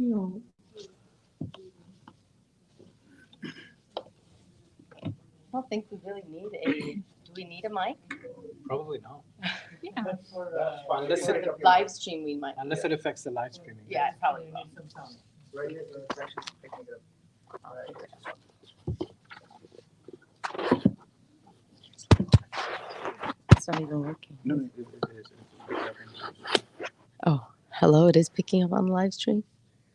No. I don't think we really need a. Do we need a mic? Probably not. Yeah. Unless For it, the live stream, we might. unless it affects the live streaming. Yeah, it probably will. Right here, it's actually picking it up. It's not even working. No, it is. Oh, hello. It is picking up on the live stream.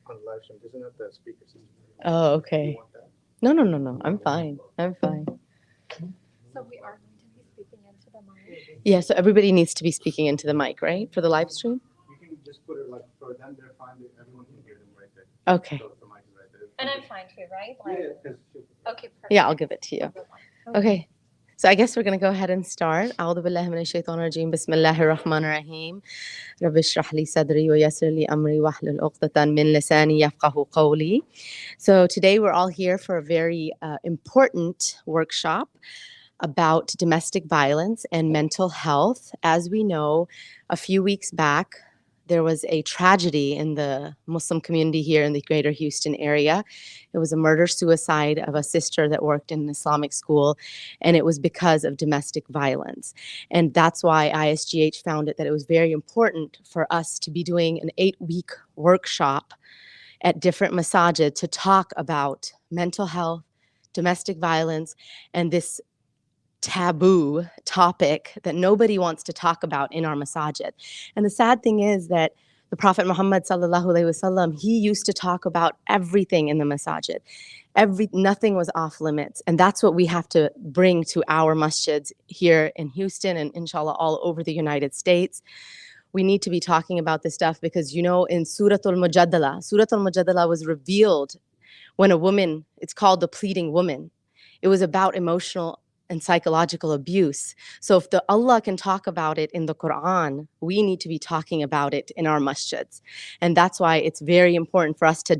On the live stream, isn't that the speaker system? Oh, You okay. want that? No. I'm fine. I'm fine. So we are going to be speaking into the mic. Yeah. So everybody needs to be speaking into the mic, right, for the live stream. You can just put it like for them, they're fine. Everyone can hear them right there. Okay. So the mic is right there. And I'm fine too, right? Yeah, because Okay, perfect. Yeah, I'll give it to you. Okay. So I guess we're going to go ahead and start. أعوذ بالله من الشيطان الرجيم بسم الله الرحمن الرحيم رب اشرح لي صدري ويسر لي أمري واحلل عقدة من لساني يفقهوا قولي. So today we're all here for a very important workshop about domestic violence and mental health. As we know, a few weeks back, there was a tragedy in the Muslim community here in the greater Houston area. It was a murder-suicide of a sister that worked in an Islamic school, and it was because of domestic violence. And that's why ISGH found it that it was very important for us to be doing an 8-week workshop at different masajid to talk about mental health, domestic violence, and this taboo topic that nobody wants to talk about in our masajid. And the sad thing is that the Prophet Muhammad sallallahu alaihi wasallam, he used to talk about everything in the masajid. Nothing was off limits. And that's what we have to bring to our masjids here in Houston and inshallah all over the United States. We need to be talking about this stuff because, you know, in Surah Al-Mujadala was revealed when a woman, it's called the pleading woman. It was about emotional and psychological abuse. So if Allah can talk about it in the Quran, we need to be talking about it in our masjids. And that's why it's very important for us to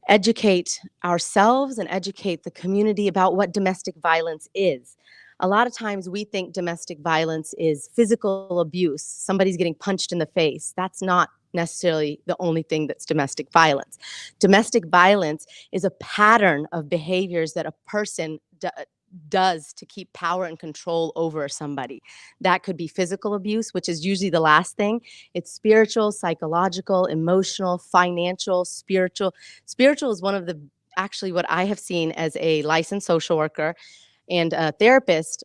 educate ourselves and educate the community about what domestic violence is. A lot of times we think domestic violence is physical abuse. Somebody's getting punched in the face. That's not necessarily the only thing that's domestic violence. Domestic violence is a pattern of behaviors that a person does to keep power and control over somebody. That could be physical abuse, which is usually the last thing. It's spiritual, psychological, emotional, financial, spiritual. Spiritual is one of the, actually what I have seen as a licensed social worker and a therapist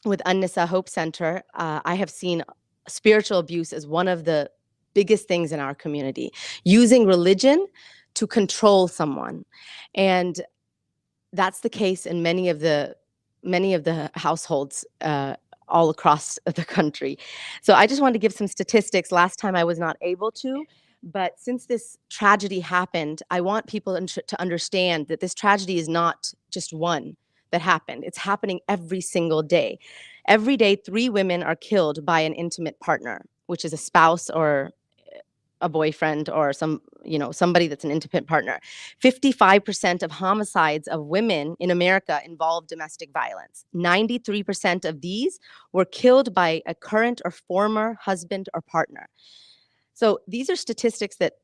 with An-Nisa Hope Center. I have seen spiritual abuse as one of the biggest things in our community, using religion to control someone. And that's the case in many of the households all across the country. So I just wanted to give some statistics. Last time I was not able to, but since this tragedy happened, I want people to understand that this tragedy is not just one that happened. It's happening every single day. Every day, 3 women are killed by an intimate partner, which is a spouse or a boyfriend or somebody that's an intimate partner. 55% of homicides of women in America involve domestic violence. 93% of these were killed by a current or former husband or partner. So these are statistics that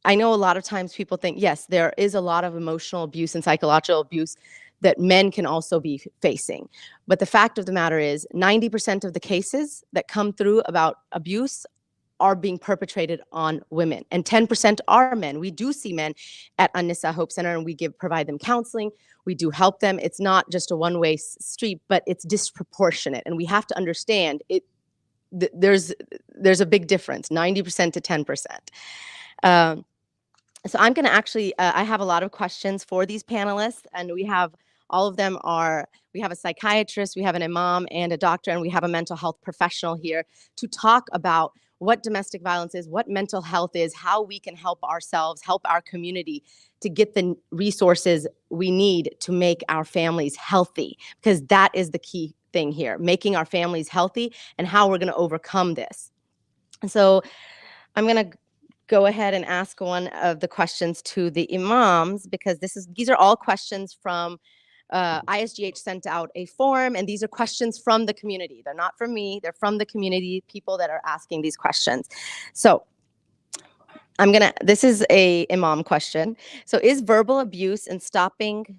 I know a lot of times people think, yes, there is a lot of emotional abuse and psychological abuse that men can also be facing. But the fact of the matter is 90% of the cases that come through about abuse are being perpetrated on women, and 10% are men. We do see men at An-Nisa Hope Center, and we provide them counseling. We do help them. It's not just a one-way street, but it's disproportionate, and we have to understand it. There's a big difference, 90% to 10%. So I'm going to actually, I have a lot of questions for these panelists, and we have all of them are, we have a psychiatrist, we have an imam and a doctor, and we have a mental health professional here to talk about what domestic violence is, what mental health is, how we can help ourselves, help our community to get the resources we need to make our families healthy, because that is the key thing here, making our families healthy and how we're going to overcome this. So I'm going to go ahead and ask one of the questions to the imams, because these are all questions from ISGH sent out a form, and these are questions from the community. They're not from me, they're from the community, people that are asking these questions. So This is a Imam question. So is verbal abuse and stopping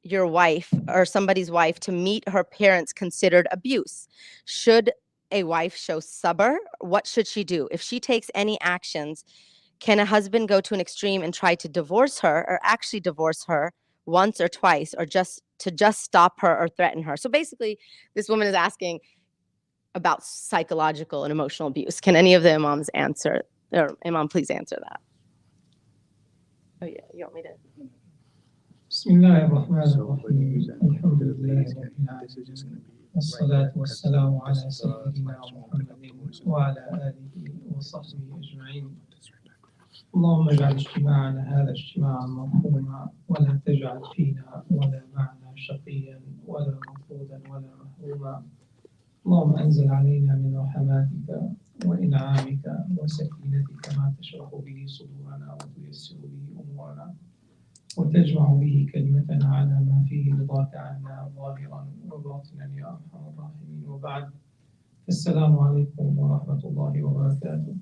your wife or somebody's wife to meet her parents considered abuse? Should a wife show sabr? What should she do? If she takes any actions, can a husband go to an extreme and try to divorce her or actually divorce her once or twice or just stop her or threaten her? So basically, this woman is asking about psychological and emotional abuse. Can any of the imams answer, or Imam, please answer that? Oh yeah, you want me to? بسم الله الرحمن So what do you الرحيم use? الحمد The لله ladies رب can, this is العالمين just going to be والصلاة والسلام على because, سيدنا like, someone pick up the محمد voice. وعلى آله وصحبه أجمعين اللهم اجعل اجتماعنا هذا اجتماعا مرحوما ولا تجعل فينا ولا معنا شقيا ولا مطرودا ولا محروما اللهم أنزل علينا من رحماتك وإنعامك وسكينتك ما تشرح به صدورنا وتيسر به أمورنا وتجمع به كلمتنا على ما فيه رضاك عنا ظاهرا وباطنا يا أرحم الراحمين وبعد السلام عليكم ورحمة الله وبركاته.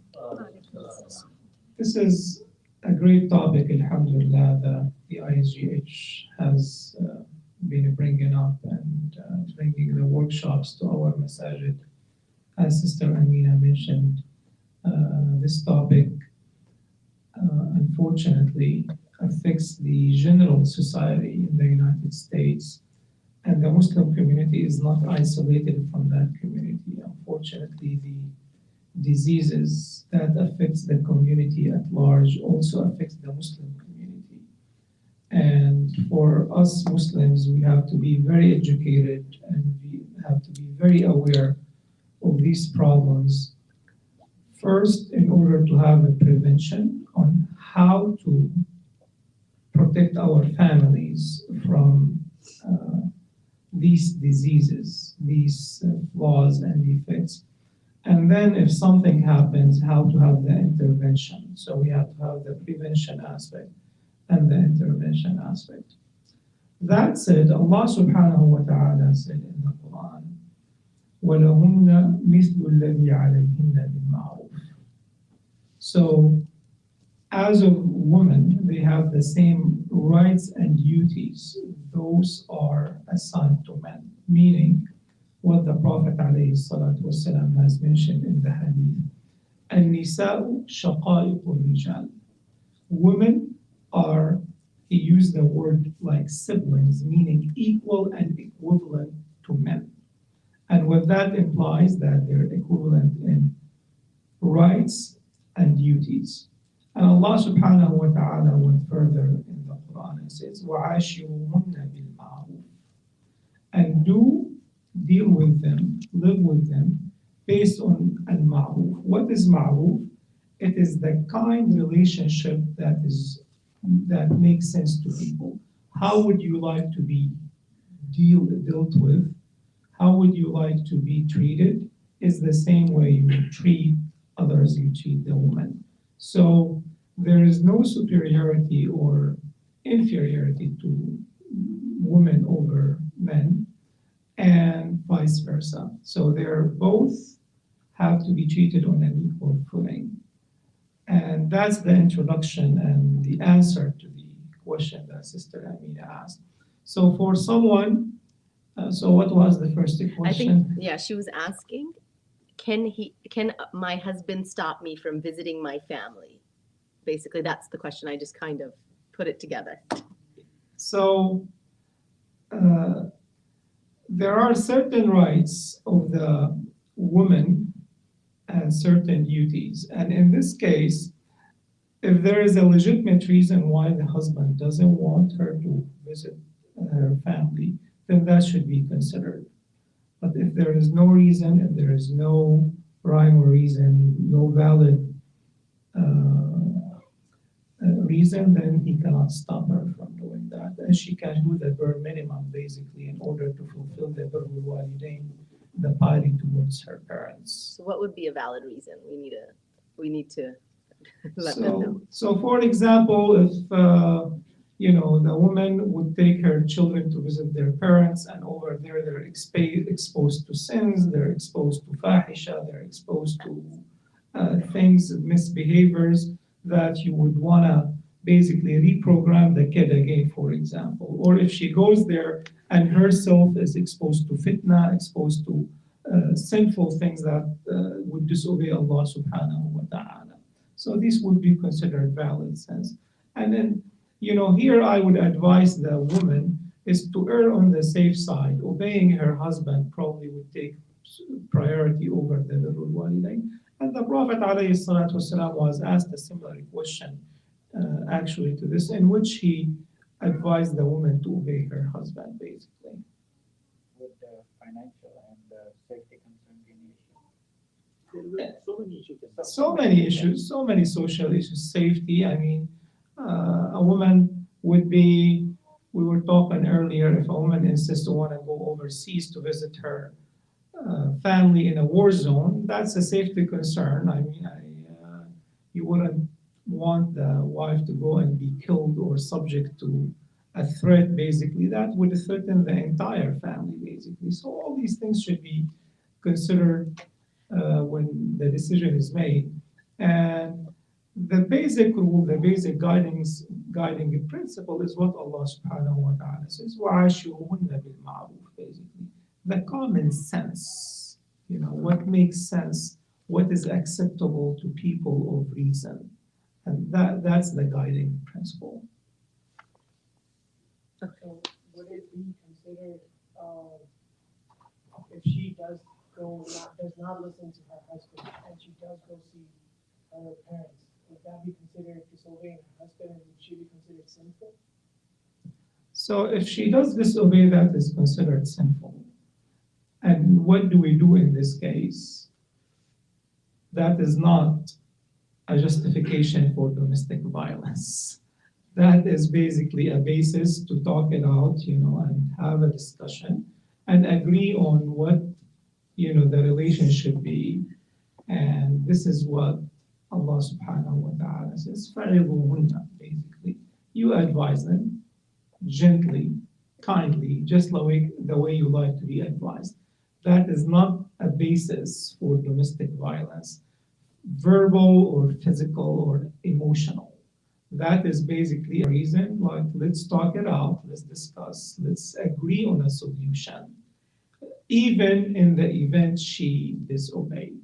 This is a great topic, alhamdulillah, that the ISGH has been bringing up and bringing the workshops to our masajid. As Sister Amina mentioned, this topic unfortunately affects the general society in the United States, and the Muslim community is not isolated from that community. Unfortunately, the diseases that affects the community at large also affects the Muslim community. And for us Muslims, we have to be very educated and we have to be very aware of these problems. First, in order to have a prevention on how to protect our families from these diseases, these flaws and defects. And then if something happens, how to have the intervention. So we have to have the prevention aspect and the intervention aspect. That said, Allah subhanahu wa ta'ala said in the Quran, وَلَهُنَّ مِثْلُ الَّذِي عَلَيْهِنَّ بِالْمَعْرُوفِ. So as a woman, they have the same rights and duties. Those are assigned to men, meaning what the Prophet ﷺ has mentioned in the hadith. النساء شقائق الرجال. Women are, he used the word like siblings, meaning equal and equivalent to men. And what that implies that they're equivalent in rights and duties. And Allah subhanahu wa ta'ala went further in the Quran and says, وَعَاشِرُهُنَّ بِالْمَعْرُوفِ. And do deal with them, live with them, based on al-ma'ruf. What is ma'ruf? It is the kind relationship that makes sense to people. How would you like to be dealt with? How would you like to be treated? Is the same way you treat others, you treat the woman. So there is no superiority or inferiority to women over men, and vice versa. So they're both have to be treated on an equal footing. And that's the introduction and the answer to the question that Sister Amina asked. So for someone, so what was the first question? I think, yeah, she was asking, can my husband stop me from visiting my family? Basically, that's the question. I just kind of put it together. So there are certain rights of the woman and certain duties. And in this case, if there is a legitimate reason why the husband doesn't want her to visit her family, then that should be considered. But if there is no reason, if there is no rhyme or reason, no valid reason, then he cannot stop her from doing that. And she can do the bare minimum, basically, in order to fulfill the birrul walidain, the piety towards her parents. So what would be a valid reason? We need to let them know. So for example, if the woman would take her children to visit their parents, and over there they're exposed to sins, they're exposed to fahisha, they're exposed to things, misbehaviors. that you would want to basically reprogram the kid again, for example. Or if she goes there and herself is exposed to fitna, exposed to sinful things that would disobey Allah subhanahu wa ta'ala. So this would be considered valid sense. And then, here I would advise the woman is to err on the safe side. Obeying her husband probably would take priority over the birrul walidain. And the Prophet ﷺ was asked a similar question actually to this, in which he advised the woman to obey her husband, basically. Would financial and safety concern be an issue? So many issues. So many issues, so many social issues, safety. I mean, a woman would be, we were talking earlier, if a woman insists to want to go overseas to visit her family in a war zone, that's a safety concern. I mean, you wouldn't want the wife to go and be killed or subject to a threat, basically. That would threaten the entire family, basically. So all these things should be considered when the decision is made. And the basic rule, the basic guiding principle is what Allah subhanahu wa ta'ala says, وَعَاشِرُهُنَّ بِالْمَعْرُوفِ, basically. The common sense, what makes sense, what is acceptable to people of reason. And that's the guiding principle. So would it be considered, if she does not listen to her husband and she does go see her parents, would that be considered disobeying her husband, and would she be considered sinful? So if she does disobey, that is considered sinful. And what do we do in this case? That is not a justification for domestic violence. That is basically a basis to talk it out, and have a discussion and agree on what, the relation should be. And this is what Allah subhanahu wa ta'ala says, فَعِظُوهُنَّ, basically. You advise them gently, kindly, just the way you like to be advised. That is not a basis for domestic violence, verbal or physical or emotional. That is basically a reason, like, let's talk it out, let's discuss, let's agree on a solution, even in the event she disobeyed.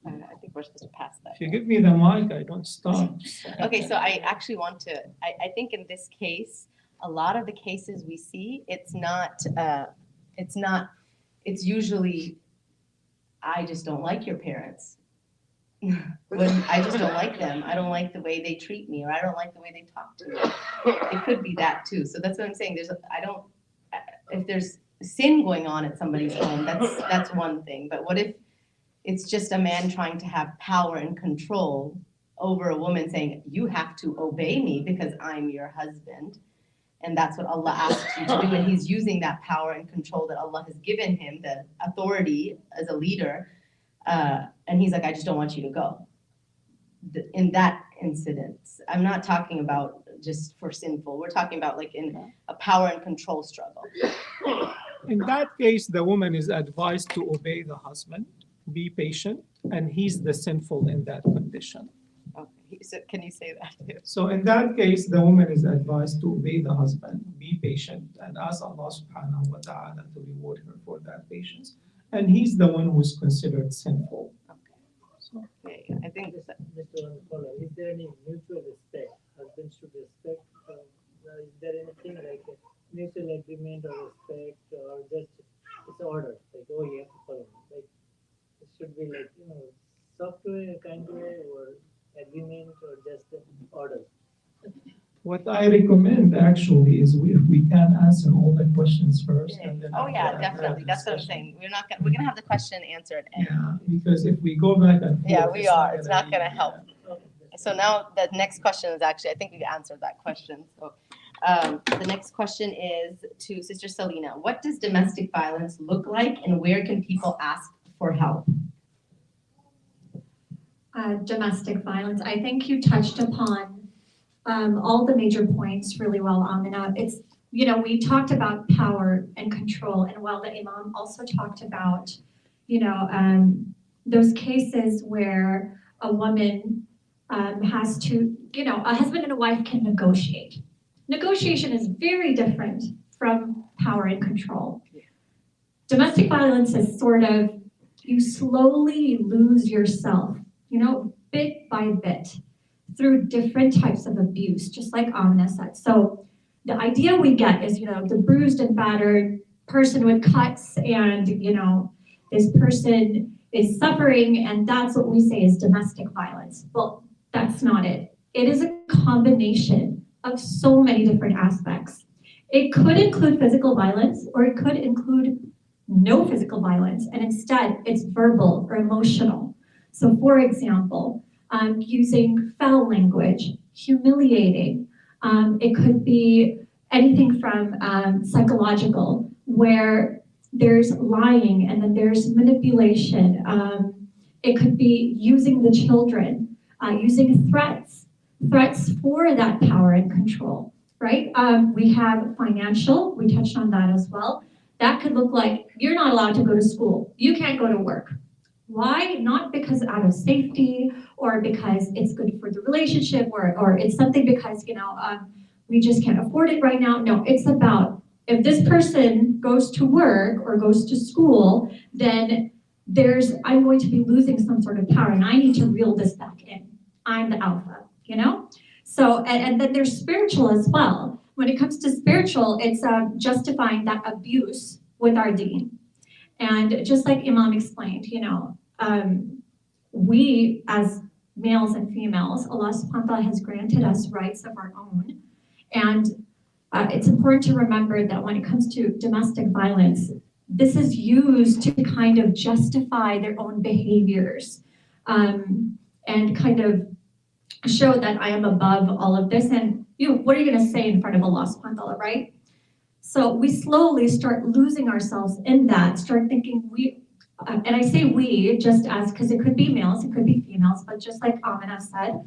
I think we're supposed to pass that. If you give me the mic, I don't stop. Okay, so I actually want to, I think in this case, a lot of the cases we see, it's usually, I just don't like your parents. When I just don't like them. I don't like the way they treat me, or I don't like the way they talk to me. It could be that too. So that's what I'm saying. If there's sin going on at somebody's home, that's one thing. But what if it's just a man trying to have power and control over a woman, saying, you have to obey me because I'm your husband. And that's what Allah asks you to do. And he's using that power and control that Allah has given him, the authority as a leader. And he's like, I just don't want you to go. In that incident, I'm not talking about just for sinful. We're talking about like in a power and control struggle. In that case, the woman is advised to obey the husband, be patient, and he's the sinful in that condition. Okay, so can you say that too? So in that case, the woman is advised to obey the husband, be patient, and ask Allah subhanahu wa ta'ala to reward her for that patience. And he's the one who's considered sinful. So, Okay, I think Just to follow, is there any mutual respect? Husbands should respect, is there anything like a mutual agreement or respect, or just it's order, like, oh, you have to follow me. Like, it should be like, soft way, kind way, or agreement, or just order. what I recommend actually is if we can answer all the questions first. And then Oh yeah, have definitely. the That's what I'm discussion. saying. We're gonna have the question answered. Yeah, because if we go back and forth. Yeah, we are. It's not gonna be- help. So now the next question is actually, I think we've answered that question. So the next question is to Sister Selena. What does domestic violence look like, and where can people ask for help? Domestic violence, I think you touched upon all the major points really well, Amina. It's, we talked about power and control, and while the Imam also talked about, those cases where a woman has to, a husband and a wife can negotiate. Negotiation is very different from power and control. Domestic violence is sort of, you slowly lose yourself, bit by bit through different types of abuse, just like Amina said. So the idea we get is, the bruised and battered person with cuts and, this person is suffering, and that's what we say is domestic violence. Well, that's not it. It is a combination of so many different aspects. It could include physical violence, or it could include no physical violence, and instead it's verbal or emotional. So for example, using foul language, humiliating. It could be anything from psychological, where there's lying and then there's manipulation. It could be using the children, using threats for that power and control, right? We have financial, we touched on that as well. That could look like you're not allowed to go to school. You can't go to work. Why? Not because out of safety or because it's good for the relationship or it's something because, we just can't afford it right now. No, it's about if this person goes to work or goes to school, then I'm going to be losing some sort of power and I need to reel this back in. I'm the alpha, So, and then there's spiritual as well. When it comes to spiritual, it's justifying that abuse with our deen. And just like Imam explained, we as males and females, Allah subhanahu wa ta'ala has granted us rights of our own. And it's important to remember that when it comes to domestic violence, this is used to kind of justify their own behaviors and kind of show that I am above all of this. And what are you going to say in front of Allah subhanahu wa ta'ala, right? So we slowly start losing ourselves in that, start thinking and I say we just as, because it could be males, it could be females, but just like Amina said,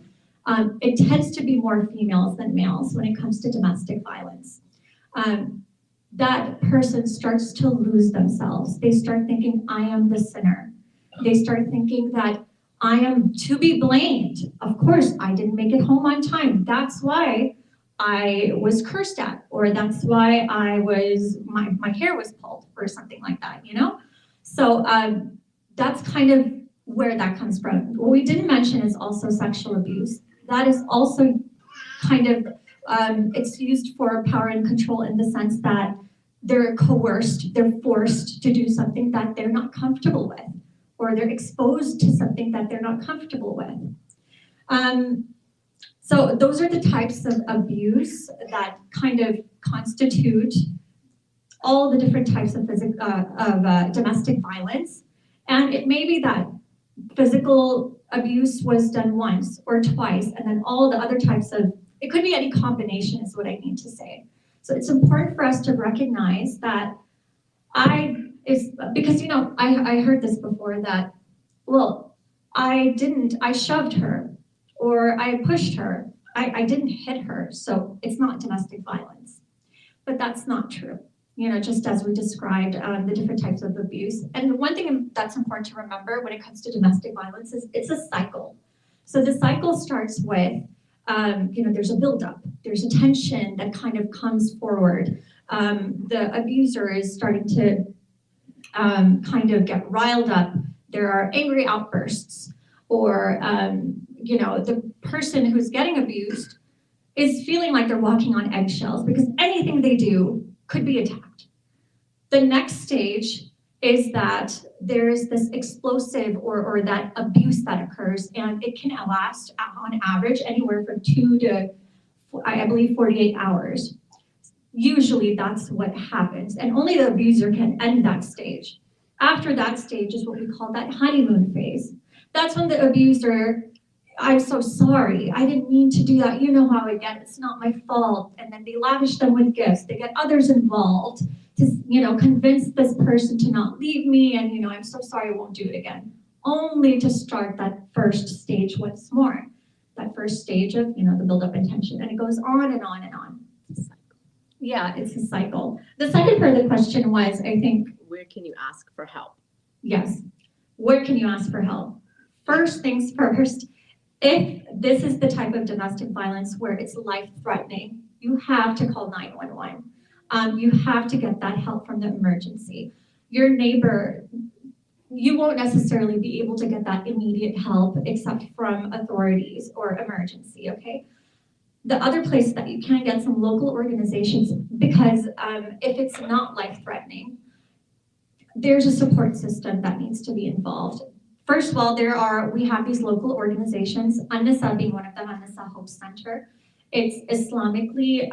it tends to be more females than males when it comes to domestic violence. That person starts to lose themselves. They start thinking, I am the sinner. They start thinking that I am to be blamed. Of course, I didn't make it home on time. That's why I was cursed at, or that's why my hair was pulled, or something like that, So that's kind of where that comes from. What we didn't mention is also sexual abuse. That is also kind of, it's used for power and control in the sense that they're coerced, they're forced to do something that they're not comfortable with, or they're exposed to something that they're not comfortable with. So those are the types of abuse that kind of constitute all the different types of domestic violence. And it may be that physical abuse was done once or twice, and then all the other types of, it could be any combination is what I mean to say. So it's important for us to recognize that because I heard this before that, well, I shoved her or I pushed her. I didn't hit her, so it's not domestic violence. But that's not true. Just as we described the different types of abuse. And one thing that's important to remember when it comes to domestic violence is it's a cycle. So the cycle starts with, there's a buildup, there's a tension that kind of comes forward. The abuser is starting to kind of get riled up. There are angry outbursts, or the person who's getting abused is feeling like they're walking on eggshells because anything they do could be attacked. The next stage is that there's this explosive or that abuse that occurs, and it can last on average anywhere from 2 to, I believe, 48 hours. Usually that's what happens, and only the abuser can end that stage. After that stage is what we call that honeymoon phase. That's when the abuser, I'm so sorry, I didn't mean to do that, you know how I get, it's not my fault. And then they lavish them with gifts, they get others involved to, convince this person to not leave me, and, I'm so sorry, I won't do it again. Only to start that first stage once more. That first stage of, the buildup and tension, and it goes on and on and on. Yeah, it's a cycle. The second part of the question was, I think, Where can you ask for help? yes, where can you ask for help? First things first, if this is the type of domestic violence where it's life-threatening, you have to call 911. You have to get that help from the emergency. Your neighbor, you won't necessarily be able to get that immediate help except from authorities or emergency, okay? The other place that you can get some local organizations, because if it's not life-threatening, there's a support system that needs to be involved. First of all, we have these local organizations, An-Nisa being one of them, An-Nisa Hope Center. It's Islamically,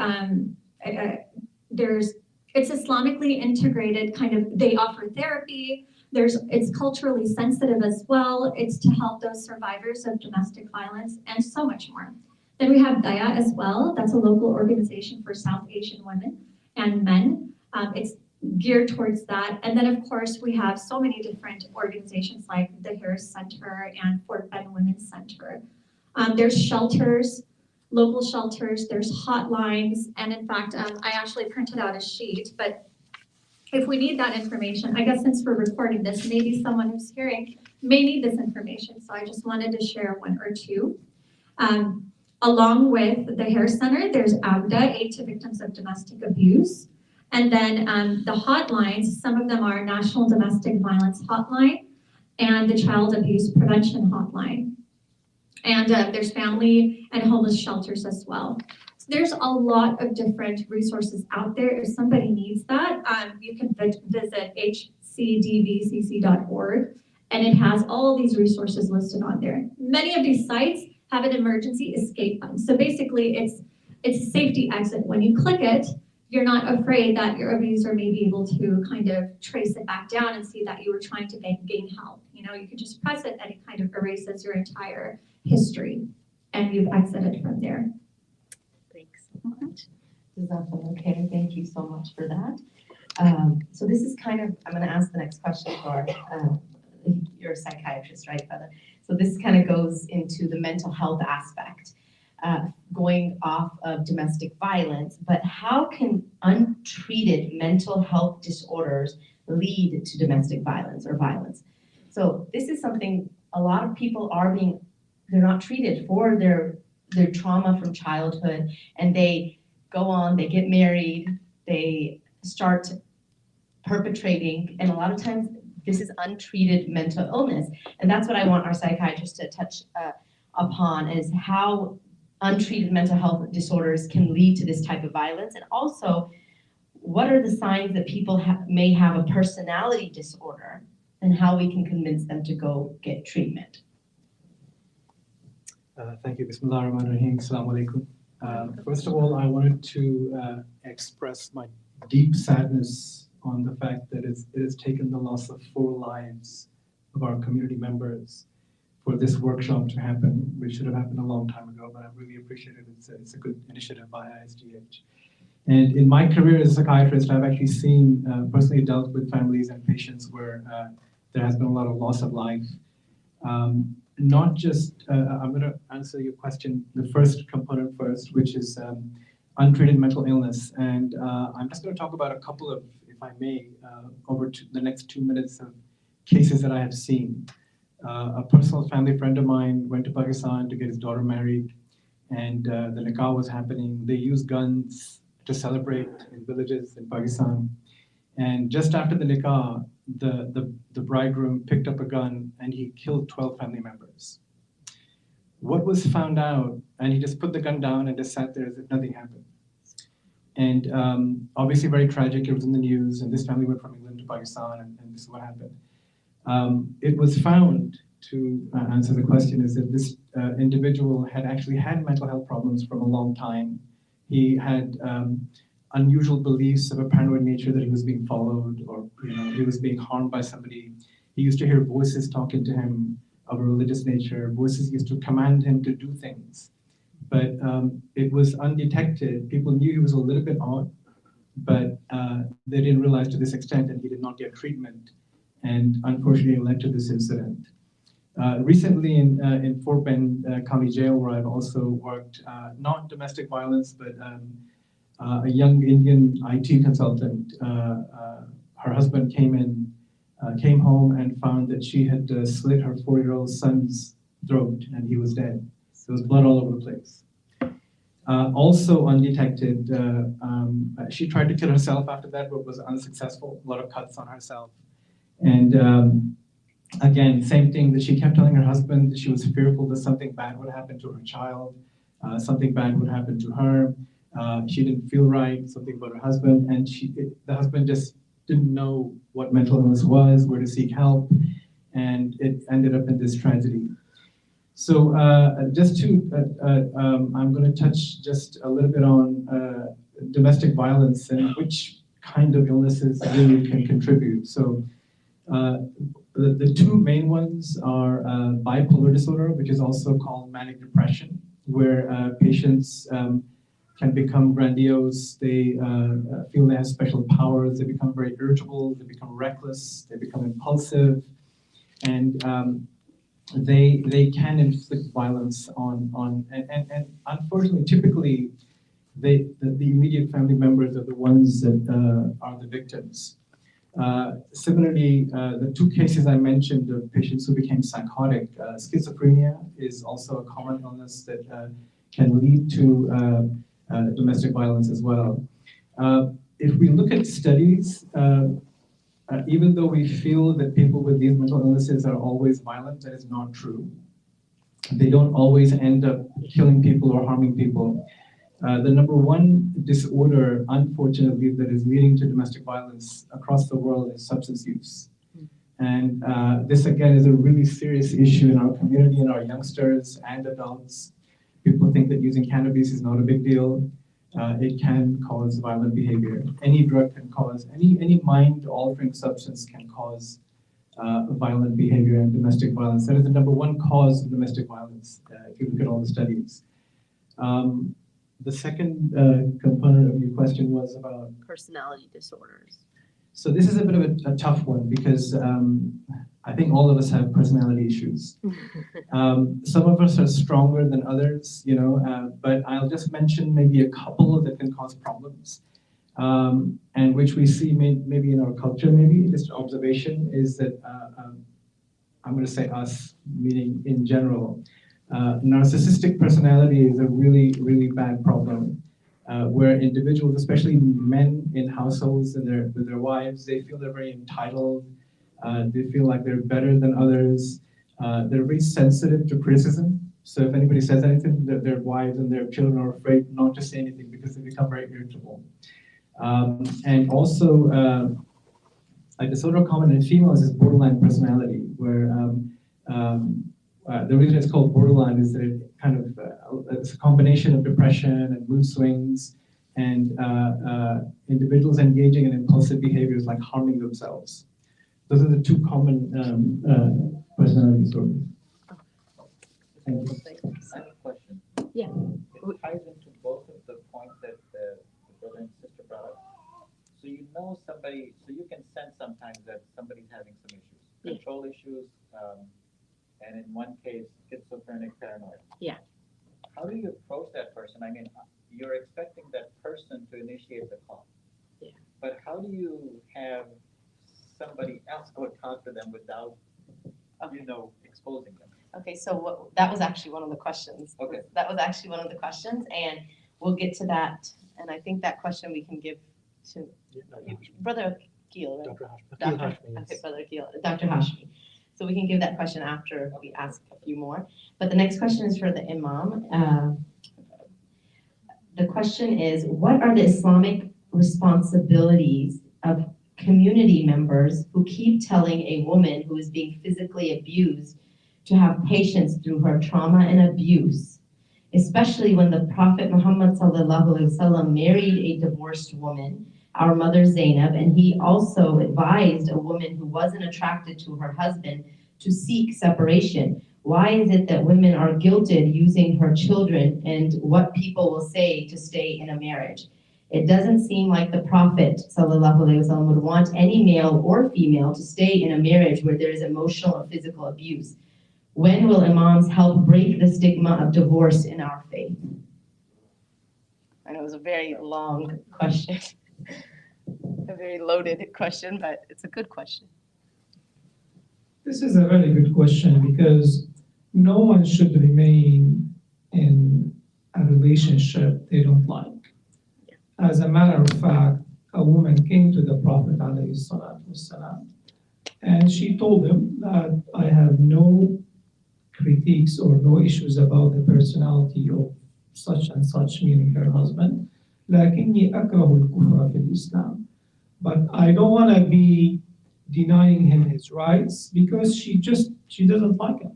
it's Islamically integrated kind of, they offer therapy, it's culturally sensitive as well, it's to help those survivors of domestic violence and so much more. Then we have Daya as well, that's a local organization for South Asian women and men. It's geared towards that. And then of course we have so many different organizations like the Harris Center and Fort Bend Women's Center. There's shelters, local shelters, there's hotlines, and in fact, I actually printed out a sheet, but if we need that information, I guess since we're recording this, maybe someone who's hearing may need this information, so I just wanted to share one or two. Along with the Harris Center, there's ABDA, Aid to Victims of Domestic Abuse. And then the hotlines, some of them are National Domestic Violence Hotline and the Child Abuse Prevention Hotline. And there's family and homeless shelters as well. So there's a lot of different resources out there. If somebody needs that, you can visit hcdvcc.org, and it has all these resources listed on there. Many of these sites have an emergency escape button. So basically it's a safety exit. When you click it, you're not afraid that your abuser may be able to kind of trace it back down and see that you were trying to gain help. You know, you can just press it and it kind of erases your entire history and you've exited from there. Thanks so much. Jazakallah khair. Thank you so much for that. So this is kind of, I'm going to ask the next question for, you're a psychiatrist, right, brother? So this kind of goes into the mental health aspect. Going off of domestic violence, but how can untreated mental health disorders lead to domestic violence or violence? So this is something a lot of people they're not treated for their trauma from childhood, and they go on, they get married, they start perpetrating, and a lot of times this is untreated mental illness. And that's what I want our psychiatrists to touch upon, is how untreated mental health disorders can lead to this type of violence, and also what are the signs that people may have a personality disorder and how we can convince them to go get treatment. Thank you. Bismillah ar-Rahman ar-Rahim. Assalamu alaikum. First of all, I wanted to express my deep sadness on the fact that it has taken the loss of 4 lives of our community members for this workshop to happen, which should have happened a long time ago, but I really appreciate it. It's a good initiative by ISGH. And in my career as a psychiatrist, I've actually seen, personally dealt with families and patients where there has been a lot of loss of life. Not just, I'm going to answer your question, the first component first, which is untreated mental illness. And I'm just going to talk about a couple of, if I may, over the next 2 minutes of cases that I have seen. A personal family friend of mine went to Pakistan to get his daughter married, and the nikah was happening. They used guns to celebrate in villages in Pakistan. And just after the nikah, the bridegroom picked up a gun and he killed 12 family members. What was found out, and he just put the gun down and just sat there as if nothing happened. And obviously very tragic, it was in the news, and this family went from England to Pakistan, and this is what happened. It was found, to answer the question, is that this individual had actually had mental health problems from a long time. He had unusual beliefs of a paranoid nature, that he was being followed, or he was being harmed by somebody. He used to hear voices talking to him of a religious nature. Voices used to command him to do things, but it was undetected. People knew he was a little bit odd, but they didn't realize to this extent, and he did not get treatment. And unfortunately, it led to this incident. Recently in Fort Bend County Jail, where I've also worked, not domestic violence, but a young Indian IT consultant, her husband came in came home and found that she had slit her 4-year-old son's throat and he was dead. There was blood all over the place. Also undetected, she tried to kill herself after that, but was unsuccessful. A lot of cuts on herself. And again, same thing, that she kept telling her husband that she was fearful that something bad would happen to her child, something bad would happen to her. She didn't feel right, something about her husband, and the husband just didn't know what mental illness was, where to seek help, and it ended up in this tragedy. So I'm going to touch just a little bit on domestic violence and which kind of illnesses really can contribute. So the two main ones are bipolar disorder, which is also called manic depression, where patients can become grandiose, they feel they have special powers, they become very irritable, they become reckless, they become impulsive, and they can inflict violence on and unfortunately, typically, the immediate family members are the ones that are the victims. Similarly, the two cases I mentioned of patients who became psychotic, schizophrenia is also a common illness that can lead to domestic violence as well. If we look at studies, even though we feel that people with these mental illnesses are always violent, that is not true. They don't always end up killing people or harming people. The number one disorder, unfortunately, that is leading to domestic violence across the world is substance use. And this, again, is a really serious issue in our community, in our youngsters and adults. People think that using cannabis is not a big deal. It can cause violent behavior. Any drug can cause, any mind-altering substance can cause violent behavior and domestic violence. That is the number one cause of domestic violence, if you look at all the studies. The second component of your question was about Personality disorders. So this is a bit of a tough one because I think all of us have personality issues. Some of us are stronger than others, but I'll just mention maybe a couple that can cause problems, and which we see maybe in our culture, maybe just observation is that, I'm going to say us, meaning in general, narcissistic personality is a really, really bad problem. Where individuals, especially men in households and with their wives, they feel they're very entitled. They feel like they're better than others. They're very sensitive to criticism. So if anybody says anything, their wives and their children are afraid not to say anything because they become very irritable. And also, a disorder common in females is borderline personality, where the reason it's called borderline is that it kind of it's a combination of depression and mood swings and individuals engaging in impulsive behaviors like harming themselves. Those are the two common personality disorders. Thank you. I have a question. Yeah. It ties into both of the points that the brother and sister brought up. So you know somebody, so you can sense sometimes that somebody's having some issues, Yeah. control issues, and in one case, schizophrenic paranoia. Yeah. How do you approach that person? I mean, you're expecting that person to initiate the call. Yeah. But how do you have somebody else go talk to them without, exposing them? Okay, so that was actually one of the questions. Okay. That was actually one of the questions, and we'll get to that. And I think that question we can give to Brother Akil, right? Dr. Hashmi, Okay, yes. Brother Akil, Dr. Hashmi. So we can give that question after we ask a few more. But the next question is for the Imam. The question is, what are the Islamic responsibilities of community members who keep telling a woman who is being physically abused to have patience through her trauma and abuse, especially when the Prophet Muhammad ﷺ married a divorced woman, our mother Zainab, and he also advised a woman who wasn't attracted to her husband to seek separation. Why is it that women are guilted using her children and what people will say to stay in a marriage? It doesn't seem like the Prophet ﷺ would want any male or female to stay in a marriage where there is emotional or physical abuse. When will imams help break the stigma of divorce in our faith? I know it was a very long question, a very loaded question, but it's a good question. This is a very good question because no one should remain in a relationship they don't like. As a matter of fact, a woman came to the Prophet ﷺ, and she told him that I have no critiques or no issues about the personality of such and such, meaning her husband. لكني أكره الكفر في الإسلام. But I don't want to be denying him his rights because she doesn't like him.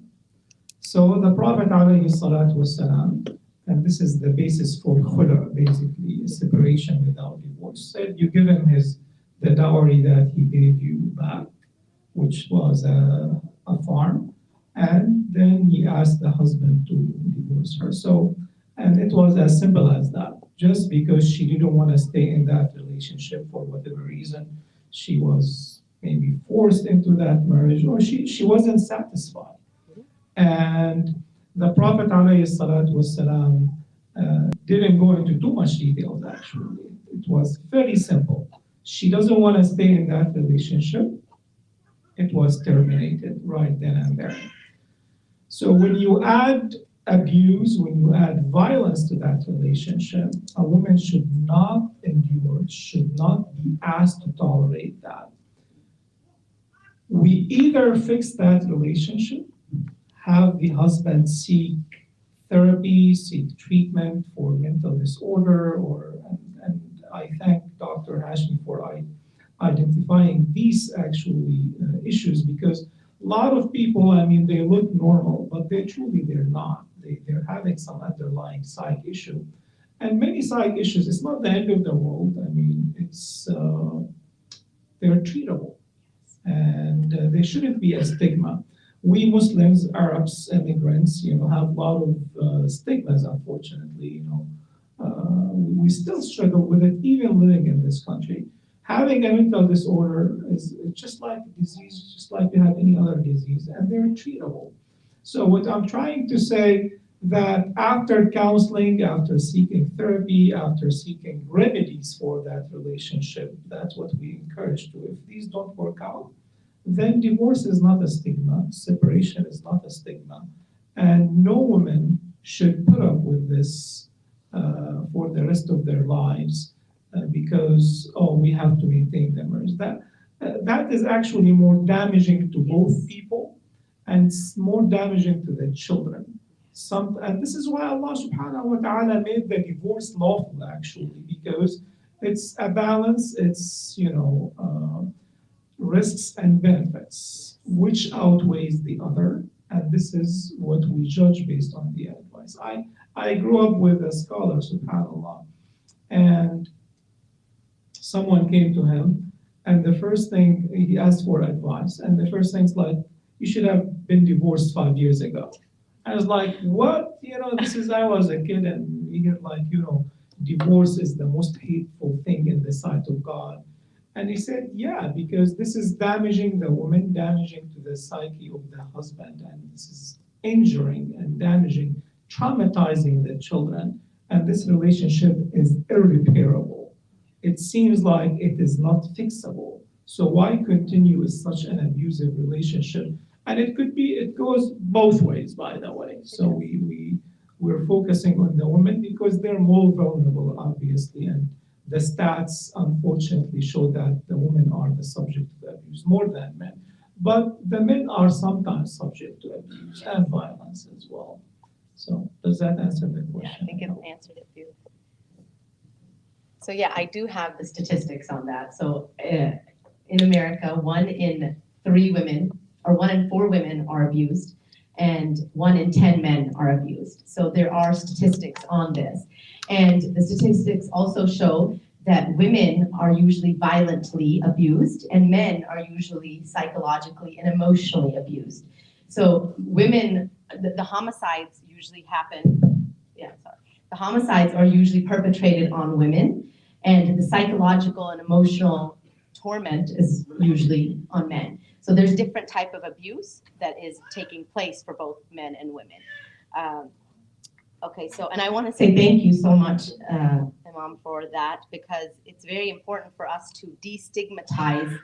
So the Prophet ﷺ, and this is the basis for khula, basically a separation without divorce, said you give him the dowry that he gave you back, which was a farm, and then he asked the husband to divorce her. So, and it was as simple as that. Just because she didn't want to stay in that relationship for whatever reason, she was maybe forced into that marriage, or she wasn't satisfied. And the Prophet ﷺ didn't go into too much details, actually. It was very simple. She doesn't want to stay in that relationship. It was terminated right then and there. So when you add abuse, when you add violence to that relationship, a woman should not endure, should not be asked to tolerate that. We either fix that relationship, have the husband seek therapy, seek treatment for mental disorder, and I thank Dr. Hashmi for identifying these actually issues, because a lot of people, I mean, they look normal, but they're not. They're having some underlying psych issue. And many psych issues, it's not the end of the world. I mean, they're treatable, and they shouldn't be a stigma. We Muslims, Arabs, immigrants, have a lot of stigmas, unfortunately. We still struggle with it, even living in this country. Having a mental disorder is just like a disease, just like you have any other disease, and they're treatable. So what I'm trying to say, that after counseling, after seeking therapy, after seeking remedies for that relationship, that's what we encourage to. If these don't work out, then divorce is not a stigma, separation is not a stigma, and no woman should put up with this for the rest of their lives because, we have to maintain the marriage. That is actually more damaging to both people, and it's more damaging to the children. And this is why Allah subhanahu wa ta'ala made the divorce lawful, actually, because it's a balance, it's, risks and benefits, which outweighs the other, and this is what we judge based on the advice. I grew up with a scholar, subhanAllah, and someone came to him, and the first thing, he asked for advice, and the first thing's like, you should have been divorced 5 years ago. I was like, what? I was a kid, and we hear divorce is the most hateful thing in the sight of God. And he said, yeah, because this is damaging the woman, damaging to the psyche of the husband, and this is injuring and damaging, traumatizing the children, and this relationship is irreparable. It seems like it is not fixable. So why continue with such an abusive relationship? And it goes both ways, by the way. So we're focusing on the women because they're more vulnerable, obviously, and the stats unfortunately show that the women are the subject of abuse more than men. But the men are sometimes subject to abuse and violence as well. So does that answer the question? Yeah, I think it answered it beautifully. So yeah, I do have the statistics on that. So in America, 1 in 3 women, or 1 in 4 women are abused, and 1 in 10 men are abused. So there are statistics on this. And the statistics also show that women are usually violently abused, and men are usually psychologically and emotionally abused. So women, the homicides usually happen, the homicides are usually perpetrated on women, and the psychological and emotional torment is usually on men. So there's different type of abuse that is taking place for both men and women. Okay, so, and I want to say thank you so much, Imam, for that, because it's very important for us to destigmatize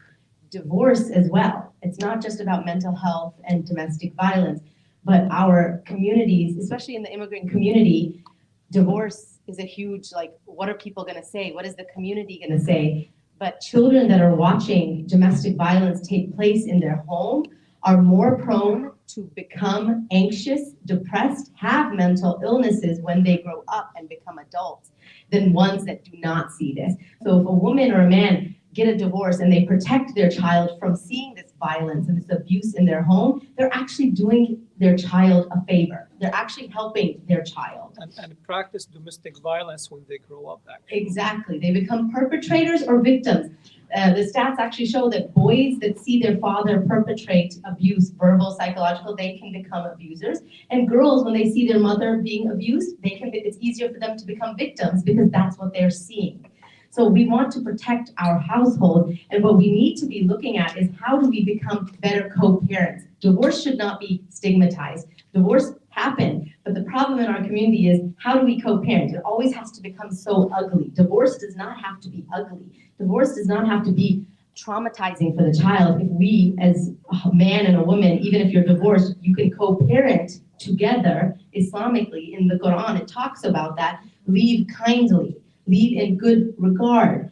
divorce as well. It's not just about mental health and domestic violence, but our communities, especially in the immigrant community, divorce is a huge, like, what are people gonna say? What is the community gonna say? But children that are watching domestic violence take place in their home are more prone to become anxious, depressed, have mental illnesses when they grow up and become adults than ones that do not see this. So if a woman or a man get a divorce and they protect their child from seeing this violence and this abuse in their home, they're actually doing their child a favor. They're actually helping their child. And practice domestic violence when they grow up, actually. Exactly. They become perpetrators or victims. The stats actually show that boys that see their father perpetrate abuse, verbal, psychological, they can become abusers. And girls, when they see their mother being abused, it's easier for them to become victims because that's what they're seeing. So we want to protect our household, and what we need to be looking at is how do we become better co-parents? Divorce should not be stigmatized. Divorce happened, but the problem in our community is how do we co-parent? It always has to become so ugly. Divorce does not have to be ugly. Divorce does not have to be traumatizing for the child. If we, as a man and a woman, even if you're divorced, you can co-parent together. Islamically, in the Quran, it talks about that. Leave kindly. Leave in good regard.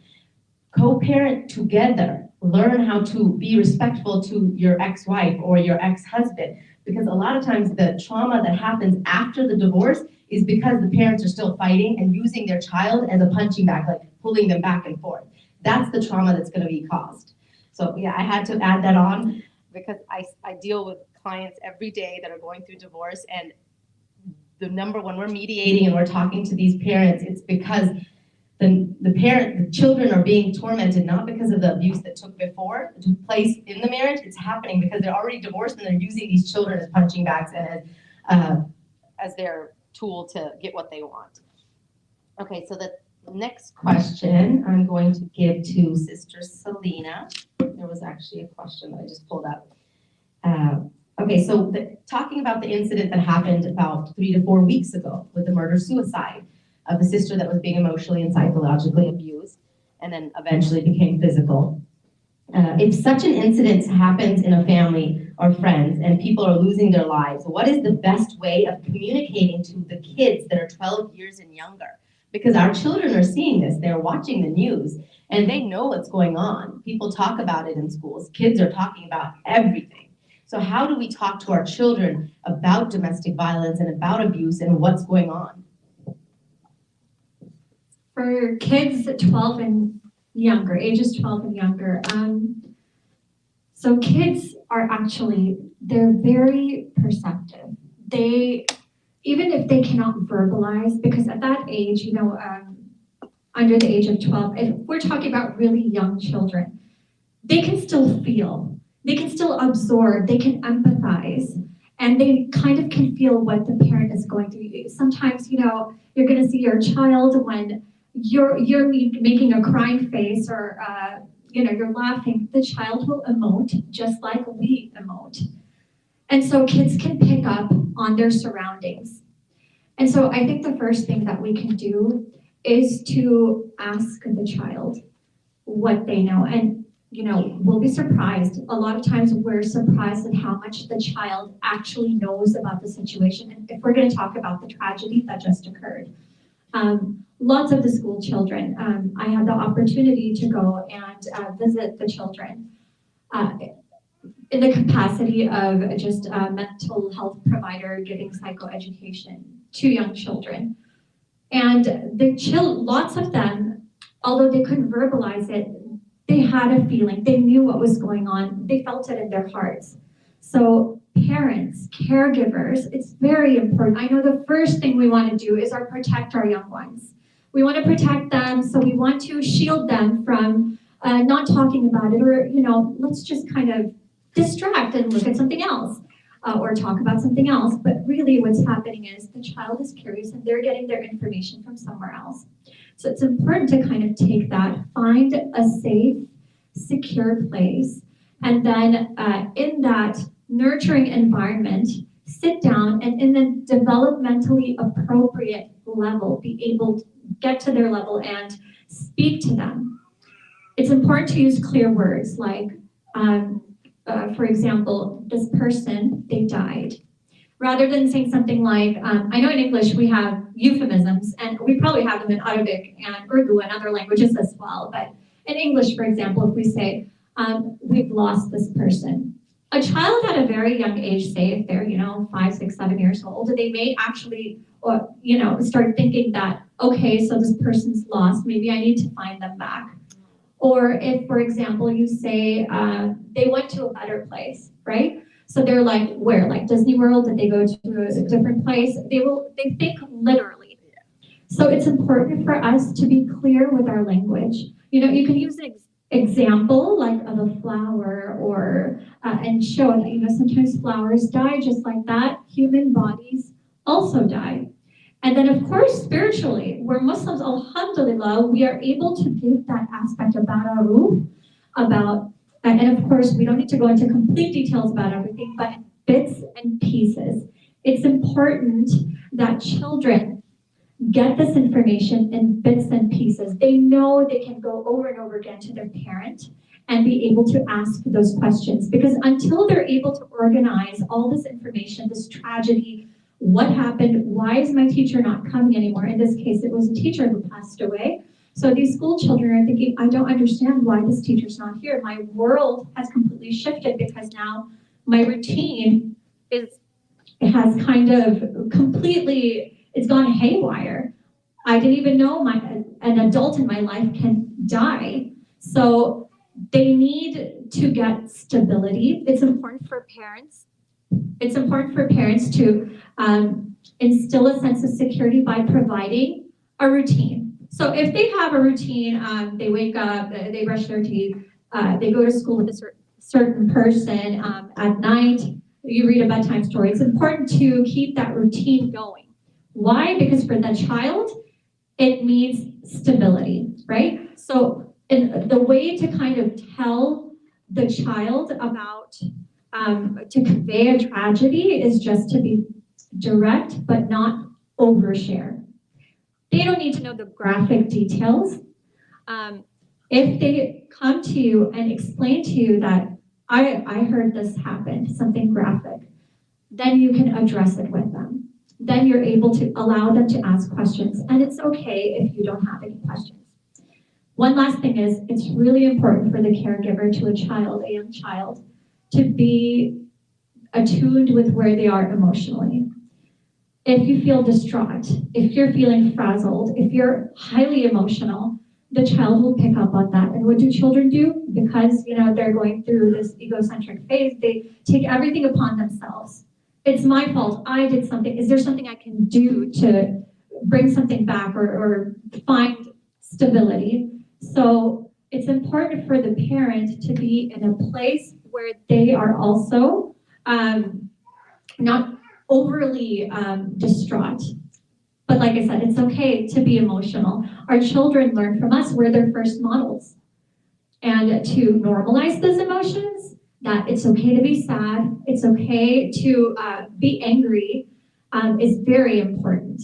Co-parent together. Learn how to be respectful to your ex-wife or your ex-husband. Because a lot of times the trauma that happens after the divorce is because the parents are still fighting and using their child as a punching bag, like pulling them back and forth. That's the trauma that's going to be caused. So yeah, I had to add that on because I deal with clients every day that are going through divorce, and the number when we're mediating and we're talking to these parents, it's because the children are being tormented not because of the abuse that took place in the marriage. It's happening because they're already divorced and they're using these children as punching bags and as their tool to get what they want. Okay, so the next question I'm going to give to Sister Selena. There was actually a question that I just pulled up. Okay, so talking about the incident that happened about 3 to 4 weeks ago with the murder-suicide of the sister that was being emotionally and psychologically abused and then eventually became physical. If such an incident happens in a family or friends and people are losing their lives, what is the best way of communicating to the kids that are 12 years and younger? Because our children are seeing this, they're watching the news, and they know what's going on. People talk about it in schools. Kids are talking about everything. So how do we talk to our children about domestic violence and about abuse and what's going on? For kids 12 and younger, ages 12 and younger, so kids are actually, they're very perceptive. Even if they cannot verbalize, because at that age, under the age of 12, if we're talking about really young children, they can still feel, they can still absorb, they can empathize, and they kind of can feel what the parent is going through. Sometimes, you're gonna see your child when you're making a crying face or you're laughing, the child will emote just like we emote. And so kids can pick up on their surroundings. And so I think the first thing that we can do is to ask the child what they know. And we'll be surprised. A lot of times we're surprised at how much the child actually knows about the situation. And if we're going to talk about the tragedy that just occurred. Lots of the school children, I had the opportunity to go and visit the children in the capacity of just a mental health provider giving psychoeducation to young children. And lots of them, although they couldn't verbalize it, they had a feeling, they knew what was going on, they felt it in their hearts. So parents, caregivers, it's very important. I know the first thing we want to do is protect our young ones. We want to protect them, so we want to shield them from not talking about it, or let's just kind of distract and look at something else or talk about something else. But really what's happening is the child is curious and they're getting their information from somewhere else. So it's important to kind of take that, find a safe, secure place, and then in that nurturing environment, sit down and in a developmentally appropriate level, be able to get to their level and speak to them. It's important to use clear words like, for example, this person, they died. Rather than saying something like, I know in English we have euphemisms, and we probably have them in Arabic and Urdu and other languages as well, but in English, for example, if we say, we've lost this person. A child at a very young age, say if they're, 5, 6, 7 years old, they may actually, start thinking that, okay, so this person's lost, maybe I need to find them back. Or if, for example, you say they went to a better place, right? So they're like, where? Like Disney World? Did they go to a different place? They think literally. So it's important for us to be clear with our language. You can use an example like of a flower or and show that sometimes flowers die just like that. Human bodies also die. And then of course spiritually, we're Muslims, alhamdulillah, we are able to give that aspect of Bara'uf about, and of course we don't need to go into complete details about everything, but bits and pieces. It's important that children get this information in bits and pieces. They know they can go over and over again to their parent and be able to ask those questions, because until they're able to organize all this information, this tragedy, what happened, why is my teacher not coming anymore? In this case, it was a teacher who passed away. So these school children are thinking, I don't understand why this teacher's not here. My world has completely shifted because now my routine has kind of completely, it's gone haywire. I didn't even know an adult in my life can die. So they need to get stability. It's important for parents. It's important for parents to instill a sense of security by providing a routine. So if they have a routine, they wake up, they brush their teeth, they go to school with a certain person at night, you read a bedtime story. It's important to keep that routine going. Why? Because for the child, it means stability, right? So the way to kind of tell the child about, to convey a tragedy is just to be direct, but not overshare. They don't need to know the graphic details. If they come to you and explain to you that I heard this happen, something graphic, then you can address it with them. Then you're able to allow them to ask questions, and it's okay if you don't have any questions. One last thing is, it's really important for the caregiver to a child, a young child, to be attuned with where they are emotionally. If you feel distraught, if you're feeling frazzled, if you're highly emotional, the child will pick up on that. And what do children do? Because they're going through this egocentric phase, they take everything upon themselves. It's my fault, I did something. Is there something I can do to bring something back or find stability? So it's important for the parent to be in a place where they are also not overly distraught. But like I said, it's okay to be emotional. Our children learn from us, we're their first models. And to normalize those emotions, that it's okay to be sad, it's okay to be angry, is very important.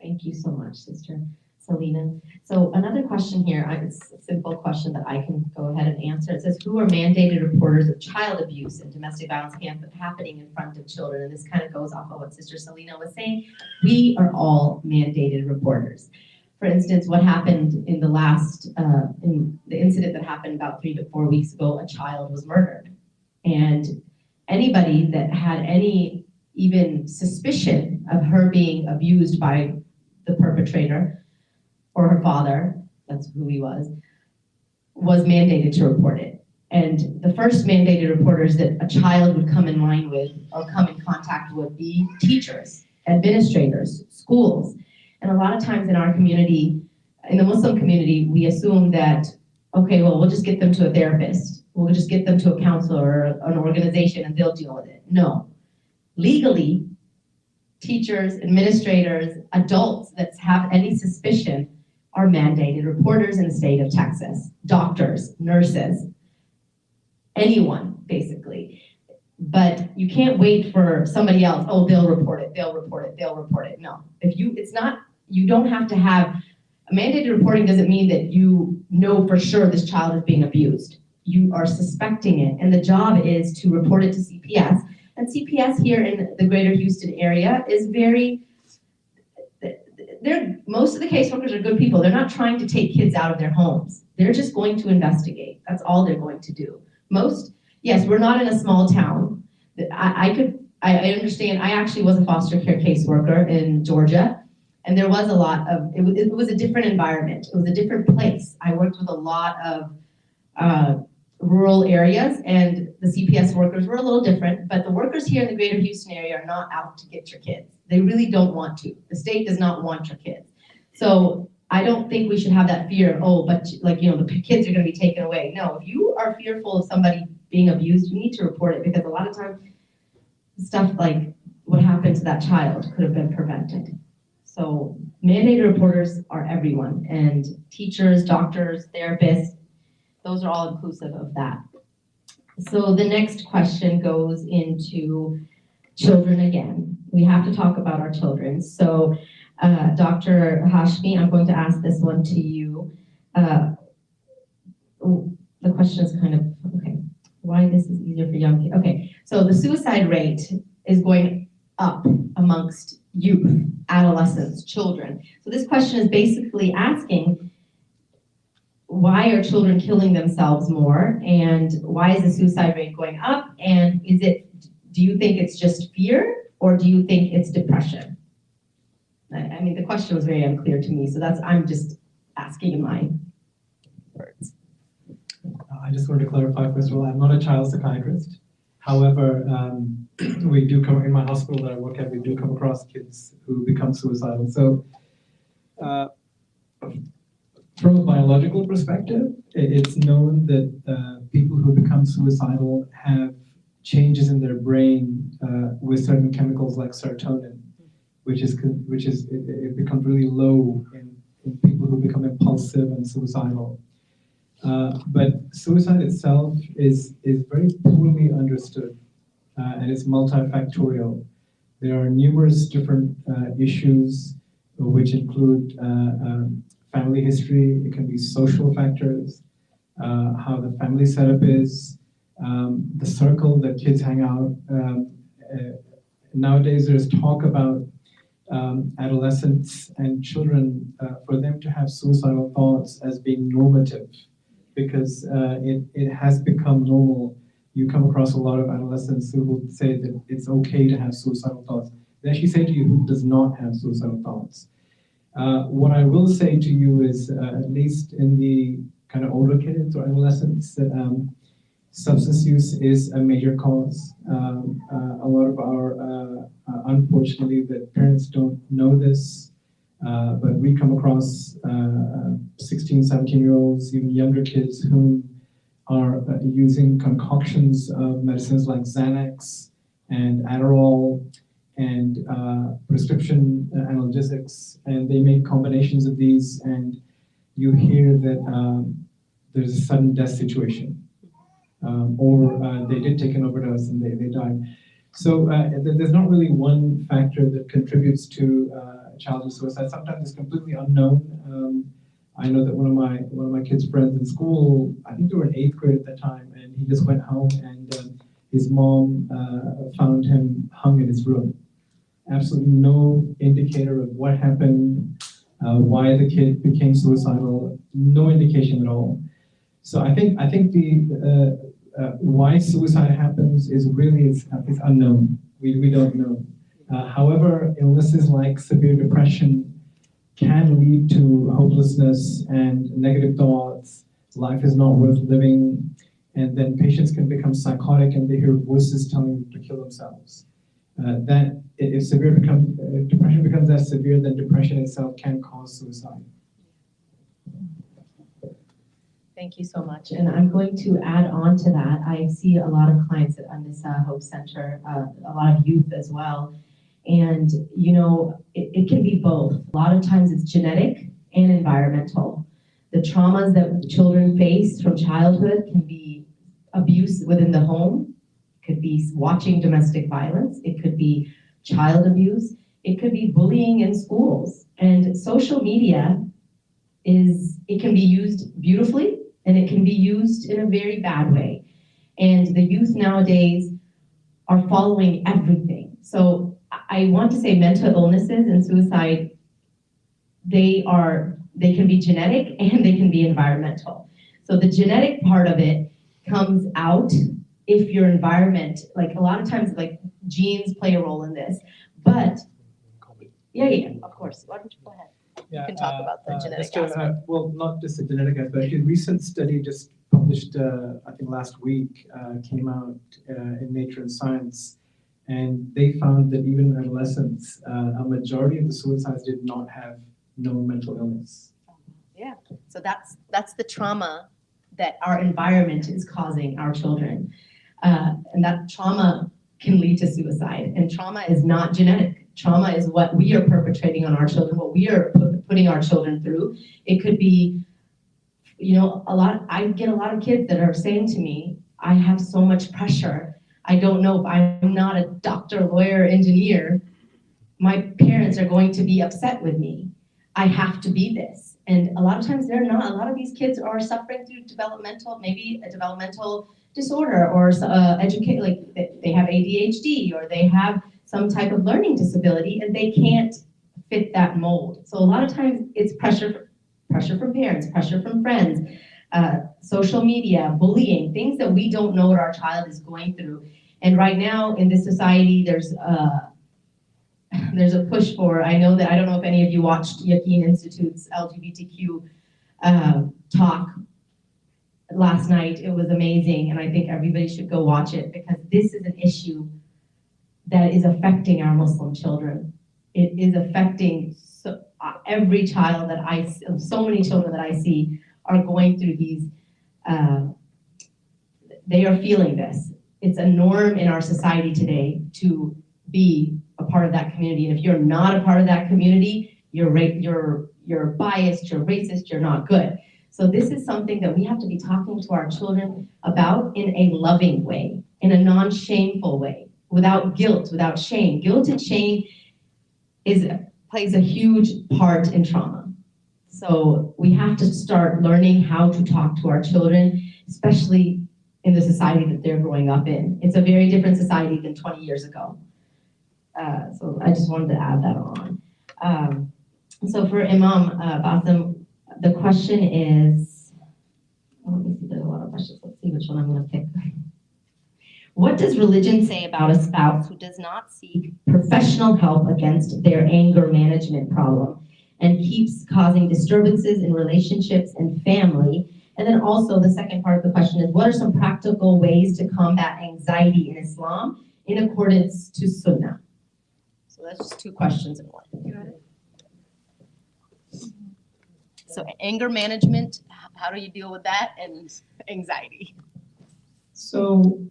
Thank you so much, Sister Selena. So another question here, it's a simple question that I can go ahead and answer. It says, who are mandated reporters of child abuse and domestic violence happening in front of children? And this kind of goes off of what Sister Selena was saying. We are all mandated reporters. For instance, what happened in the last, in the incident that happened about 3 to 4 weeks ago, a child was murdered. And anybody that had any even suspicion of her being abused by the perpetrator or her father, that's who he was mandated to report it. And the first mandated reporters that a child would come in line with or come in contact would be teachers, administrators, schools. And a lot of times in our community, in the Muslim community, we assume that, okay, well, we'll just get them to a therapist. We'll just get them to a counselor or an organization and they'll deal with it. No. Legally, teachers, administrators, adults that have any suspicion are mandated reporters in the state of Texas. Doctors, nurses, anyone, basically. But you can't wait for somebody else, oh, they'll report it, they'll report it, they'll report it. No. You don't have to have, mandated reporting doesn't mean that you know for sure this child is being abused. You are suspecting it, and the job is to report it to CPS. And CPS here in the greater Houston area is most of the caseworkers are good people. They're not trying to take kids out of their homes. They're just going to investigate. That's all they're going to do. Yes, we're not in a small town. I understand. I actually was a foster care caseworker in Georgia, and there was a lot of, it was a different environment. It was a different place. I worked with a lot of rural areas, and the CPS workers were a little different, but the workers here in the greater Houston area are not out to get your kids. They really don't want to. The state does not want your kids. So I don't think we should have that fear of, but the kids are gonna be taken away. No, if you are fearful of somebody being abused, you need to report it, because a lot of times stuff like what happened to that child could have been prevented. So mandated reporters are everyone, and teachers, doctors, therapists, those are all inclusive of that. So the next question goes into children again. We have to talk about our children. So Dr. Hashmi, I'm going to ask this one to you. The question is kind of, okay, why this is easier for young kids. Okay, so the suicide rate is going up amongst youth, adolescents, children. So this question is basically asking, why are children killing themselves more, and why is the suicide rate going up, and do you think it's just fear, or do you think it's depression? I mean, the question was very unclear to me, so I'm just asking in my words. I just wanted to clarify, first of all, I'm not a child psychiatrist. However, we do come, in my hospital that I work at, we do come across kids who become suicidal. So from a biological perspective, it's known that people who become suicidal have changes in their brain with certain chemicals like serotonin, which it becomes really low in people who become impulsive and suicidal. But suicide itself is very poorly understood, and it's multifactorial. There are numerous different issues which include family history. It can be social factors, how the family setup is, the circle that kids hang out. Nowadays, there's talk about adolescents and children, for them to have suicidal thoughts as being normative, because it has become normal. You come across a lot of adolescents who will say that it's okay to have suicidal thoughts. They actually say to you, who does not have suicidal thoughts? What I will say to you is, at least in the kind of older kids or adolescents, that substance use is a major cause. A lot of our, unfortunately, that parents don't know this, but we come across 16, 17-year-olds, even younger kids who are using concoctions of medicines like Xanax and Adderall and prescription analgesics, and they make combinations of these, and you hear that there's a sudden death situation, or they did take an overdose and they died. So there's not really one factor that contributes to childhood suicide. Sometimes it's completely unknown. I know that one of my kids' friends in school, I think they were in 8th grade at the time, and he just went home and his mom found him hung in his room. Absolutely no indicator of what happened, why the kid became suicidal, no indication at all. So I think the why suicide happens is really it's unknown. We don't know. However, illnesses like severe depression can lead to hopelessness and negative thoughts. Life is not worth living, and then patients can become psychotic and they hear voices telling them to kill themselves. That if depression becomes that severe, then depression itself can cause suicide. Thank you so much. And I'm going to add on to that. I see a lot of clients at An-Nisa Hope Center, a lot of youth as well. And, it can be both. A lot of times it's genetic and environmental. The traumas that children face from childhood can be abuse within the home. It could be watching domestic violence. It could be child abuse. It could be bullying in schools. And social media it can be used beautifully and it can be used in a very bad way. And the youth nowadays are following everything. So I want to say mental illnesses and suicide, they can be genetic and they can be environmental. So the genetic part of it comes out if your environment, like a lot of times like genes play a role in this, but yeah, of course. Why don't you go ahead? Yeah, can talk about the genetic just to, aspect. well, not just the genetic aspect. A recent study just published, I think last week, came out in Nature and Science, and they found that even in adolescents, a majority of the suicides did not have known mental illness. Yeah, so that's the trauma that our environment is causing our children. And that trauma can lead to suicide. And trauma is not genetic. Trauma is what we are perpetrating on our children, what we are putting our children through. It could be, I get a lot of kids that are saying to me, I have so much pressure. I don't know if I'm not a doctor, lawyer, engineer. My parents are going to be upset with me. I have to be this. And a lot of times they're not. A lot of these kids are suffering through maybe a developmental disorder or like they have ADHD or they have some type of learning disability and they can't fit that mold. So a lot of times it's pressure from parents, pressure from friends, social media, bullying, things that we don't know what our child is going through. And right now in this society, there's a push for, I don't know if any of you watched Yaqeen Institute's LGBTQ talk last night. It was amazing, and I think everybody should go watch it because this is an issue that is affecting our Muslim children. It is affecting every child that I see, so many children that I see are going through these, they are feeling this. It's a norm in our society today to be a part of that community. And if you're not a part of that community, you're biased, you're racist, you're not good. So this is something that we have to be talking to our children about in a loving way, in a non-shameful way, without guilt, without shame. Guilt and shame plays a huge part in trauma. So we have to start learning how to talk to our children, especially in the society that they're growing up in. It's a very different society than 20 years ago. So I just wanted to add that on. So for Imam Bassem, the question is, let me see, there's a lot of questions. Let's see which one I'm going to pick. What does religion say about a spouse who does not seek professional help against their anger management problem and keeps causing disturbances in relationships and family? And then also the second part of the question is, what are some practical ways to combat anxiety in Islam in accordance to Sunnah? So that's just two questions in one. So anger management, how do you deal with that, and anxiety? So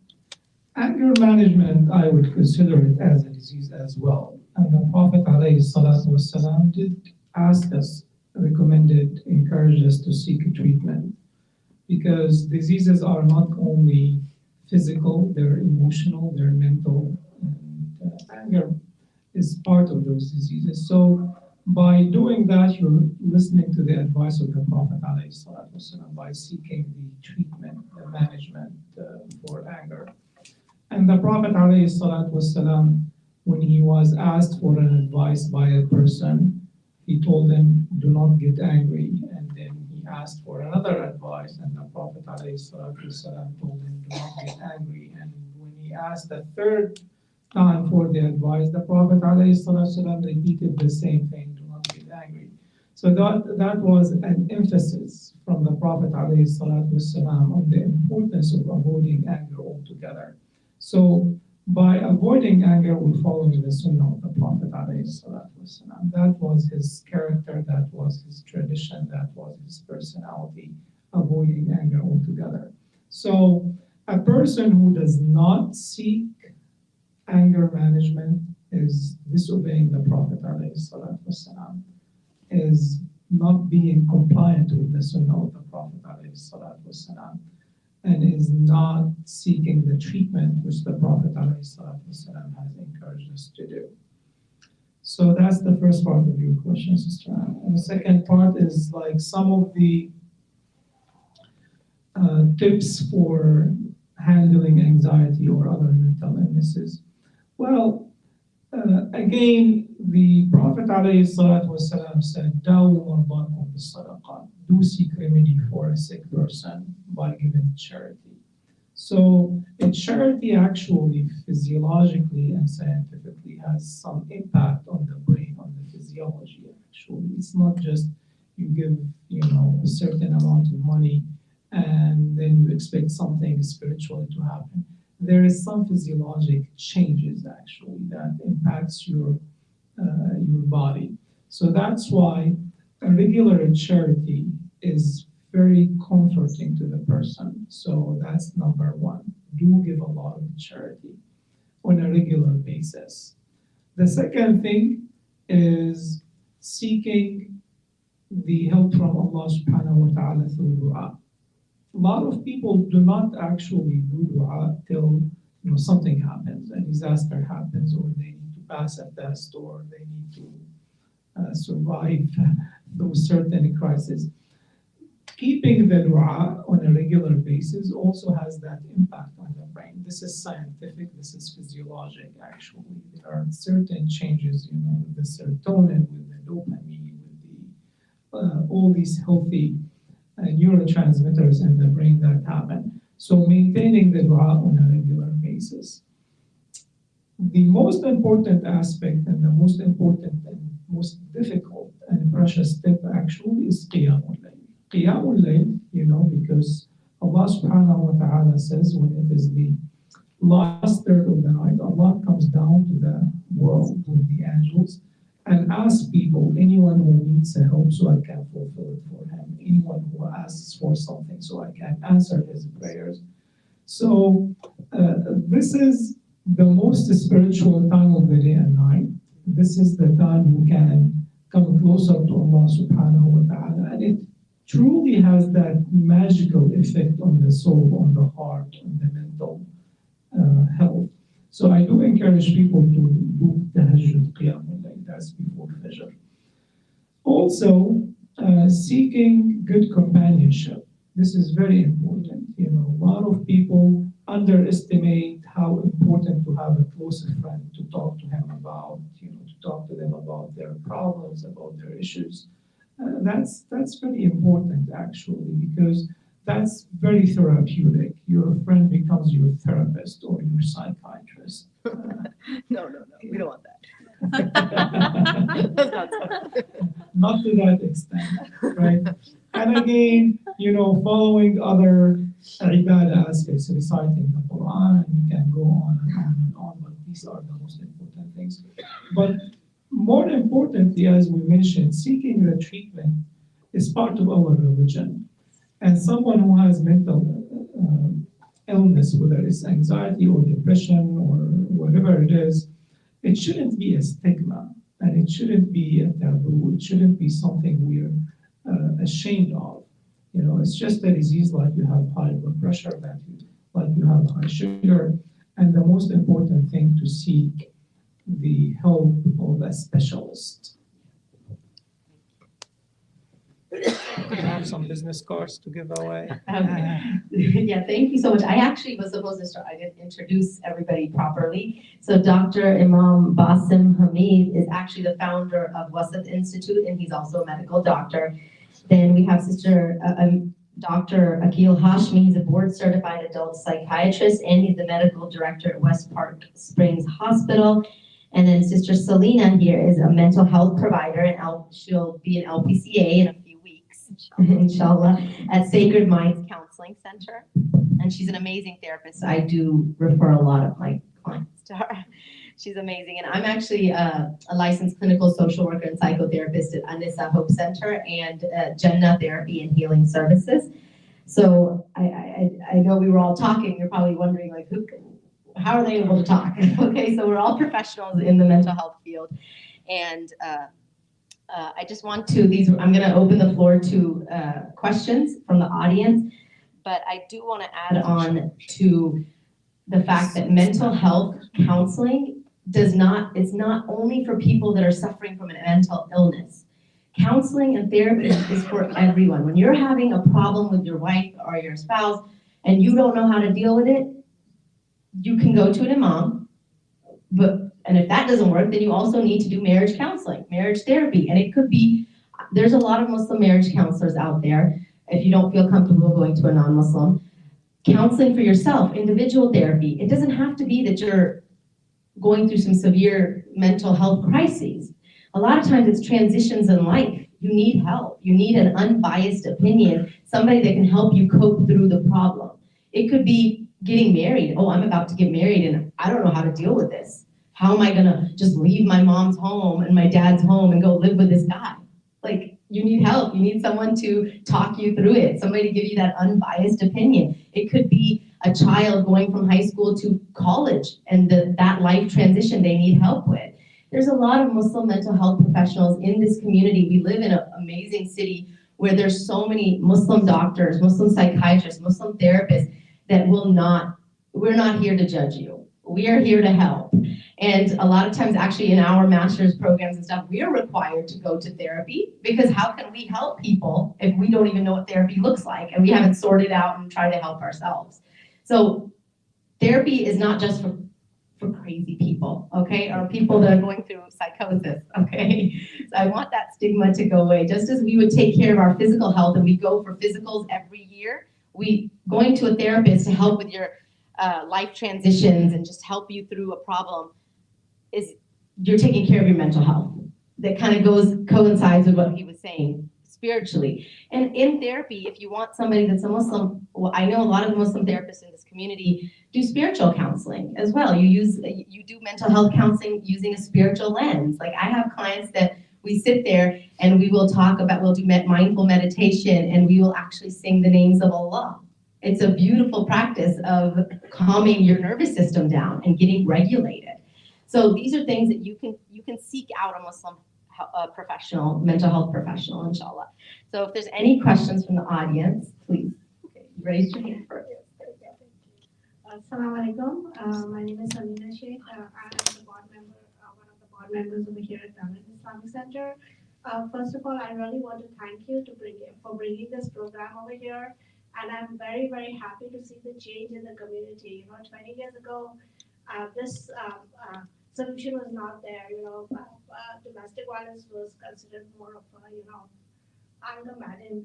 anger management, I would consider it as a disease as well. And the Prophet ﷺ did ask us, recommended, encouraged us to seek treatment because diseases are not only physical, they're emotional, they're mental, and anger is part of those diseases. So by doing that, you're listening to the advice of the Prophet ﷺ by seeking the treatment, the management for anger. And the Prophet ﷺ, when he was asked for an advice by a person, he told him, do not get angry. And then he asked for another advice, and the Prophet ﷺ told him, do not get angry. And when he asked the third time for the advice, the Prophet ﷺ repeated the same thing, do not get angry. So that was an emphasis from the Prophet ﷺ on the importance of avoiding anger altogether. So by avoiding anger, we're following the Sunnah of the Prophet ﷺ. That was his character, that was his tradition, that was his personality, avoiding anger altogether. So a person who does not seek anger management is disobeying the Prophet ﷺ, is not being compliant with the Sunnah of the Prophet ﷺ, and is not seeking the treatment which the Prophet ﷺ has encouraged us to do. So that's the first part of your question, Sister Anna. And the second part is like some of the tips for handling anxiety or other mental illnesses. Well, again, the Prophet ﷺ said, "Dawu mardakum bis-sadaqah." Do seek remedy for a sick person by giving charity. So, charity actually physiologically and scientifically has some impact on the brain, on the physiology. Actually, it's not just you give, a certain amount of money and then you expect something spiritual to happen. There is some physiologic changes actually that impacts your body. So that's why a regular charity is very comforting to the person. So that's number one. Do give a lot of charity on a regular basis. The second thing is seeking the help from Allah subhanahu wa ta'ala through dua. A lot of people do not actually do dua till something happens, a disaster happens, or they need to pass a test, or they need to survive those certain crises. Keeping the dua on a regular basis also has that impact on the brain. This is scientific, this is physiologic actually. There are certain changes, with the serotonin, with the dopamine, with the all these healthy neurotransmitters in the brain that happen. So maintaining the dua on a regular basis. The most important aspect and the most important and most difficult and precious step actually is Qiyamul Layl. Qiyamul Layl, because Allah subhanahu wa ta'ala says when it is the last third of the night, Allah comes down to the world with the angels and asks people, anyone who needs help so I can fulfill it for him, anyone who asks for something so I can answer his prayers. So this is the most spiritual time of the day and night. This is the time you can come closer to Allah subhanahu wa ta'ala, and it truly has that magical effect on the soul, on the heart, on the mental health. So I do encourage people to do tahajjud, qiyamul layl, that's before Fajr. Also, seeking good companionship. This is very important. A lot of people underestimate how important to have a close friend to talk to him about, to talk to them about their problems, about their issues. That's very important actually, because that's very therapeutic. Your friend becomes your therapist or your psychiatrist. No, we don't want that. That's not to that extent, right? And again, following other ibadah aspects, reciting the Quran, and you can go on and on and on, but these are the most important things. But more importantly, as we mentioned, seeking the treatment is part of our religion. And someone who has mental illness, whether it's anxiety or depression or whatever it is, it shouldn't be a stigma, and it shouldn't be a taboo. It shouldn't be something we're ashamed of. It's just a disease like you have high blood pressure, like you have high sugar, and the most important thing to seek the help of a specialist. I have some business cards to give away. Okay. Yeah, thank you so much. I actually was supposed to start, I didn't introduce everybody properly. So Dr. Imam Basim Hamid is actually the founder of Wasat Institute, and he's also a medical doctor. Then we have Dr. Akil Hashmi. He's a board certified adult psychiatrist, and he's the medical director at West Park Springs Hospital. And then Sister Selena here is a mental health provider, and she'll be an LPCA in a few weeks, inshallah, at Sacred Minds Counseling Center. And she's an amazing therapist. I do refer a lot of my clients to her. She's amazing. And I'm actually a licensed clinical social worker and psychotherapist at Anissa Hope Center and Jannah Therapy and Healing Services. So I know we were all talking. You're probably wondering, like, how are they able to talk? Okay, so we're all professionals in the mental health field. And I just want to, I'm going to open the floor to questions from the audience. But I do want to add on to the fact that mental health counseling it's not only for people that are suffering from a mental illness. Counseling and therapy is for everyone. When you're having a problem with your wife or your spouse and you don't know how to deal with it, you can go to an imam, and if that doesn't work, then you also need to do marriage counseling, marriage therapy. And it could be, there's a lot of Muslim marriage counselors out there, if you don't feel comfortable going to a non-Muslim. Counseling for yourself, individual therapy. It doesn't have to be that you're going through some severe mental health crises. A lot of times it's transitions in life. You need help. You need an unbiased opinion, somebody that can help you cope through the problem. It could be getting married. Oh, I'm about to get married and I don't know how to deal with this. How am I gonna just leave my mom's home and my dad's home and go live with this guy? Like, you need help. You need someone to talk you through it, somebody to give you that unbiased opinion. It could be a child going from high school to college and that life transition they need help with. There's a lot of Muslim mental health professionals in this community. We live in an amazing city where there's so many Muslim doctors, Muslim psychiatrists, Muslim therapists that we're not here to judge you. We are here to help. And a lot of times actually in our master's programs and stuff, we are required to go to therapy, because how can we help people if we don't even know what therapy looks like and we haven't sorted out and tried to help ourselves? So therapy is not just for crazy people, okay, or people that are going through psychosis, okay? So I want that stigma to go away. Just as we would take care of our physical health and we go for physicals every year, going to a therapist to help with your life transitions and just help you through a problem is you're taking care of your mental health. That kind of coincides with what he was saying spiritually. And in therapy, if you want somebody that's a Muslim, well, I know a lot of Muslim therapists in this community do spiritual counseling as well. You do mental health counseling using a spiritual lens. Like, I have clients that we sit there and we'll do mindful meditation, and we will actually sing the names of Allah. It's a beautiful practice of calming your nervous system down and getting regulated. So these are things that you can seek out a Muslim professional, mental health professional, inshallah. So if there's any questions from the audience, please raise your hand first. Assalamu alaikum. My name is Samina Sheikh. I am the board member, one of the board members over here at Dalal Islamic Center. First of all, I really want to thank you for bringing this program over here. And I'm very, very happy to see the change in the community. 20 years ago, this solution was not there. Domestic violence was considered more of a, anger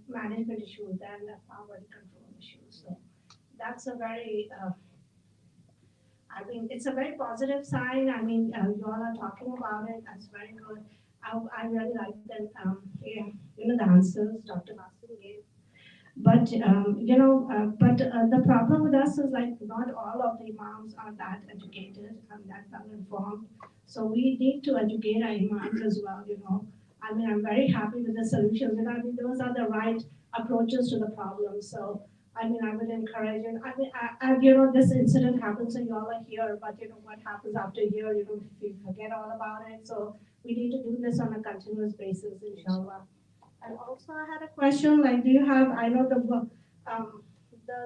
management issue than a power control issue. So that's a very, it's a very positive sign. You all are talking about it. That's very good. I really like that, the answers Dr. Basu gave. But the problem with us is not all of the imams are that educated and that well informed. So we need to educate our imams as well. I'm very happy with the solutions, and those are the right approaches to the problem. So I would encourage it. This incident happens and you all are here, but what happens after a year? You forget all about it. So we need to do this on a continuous basis, inshallah. And also I had a question, do you have, I know the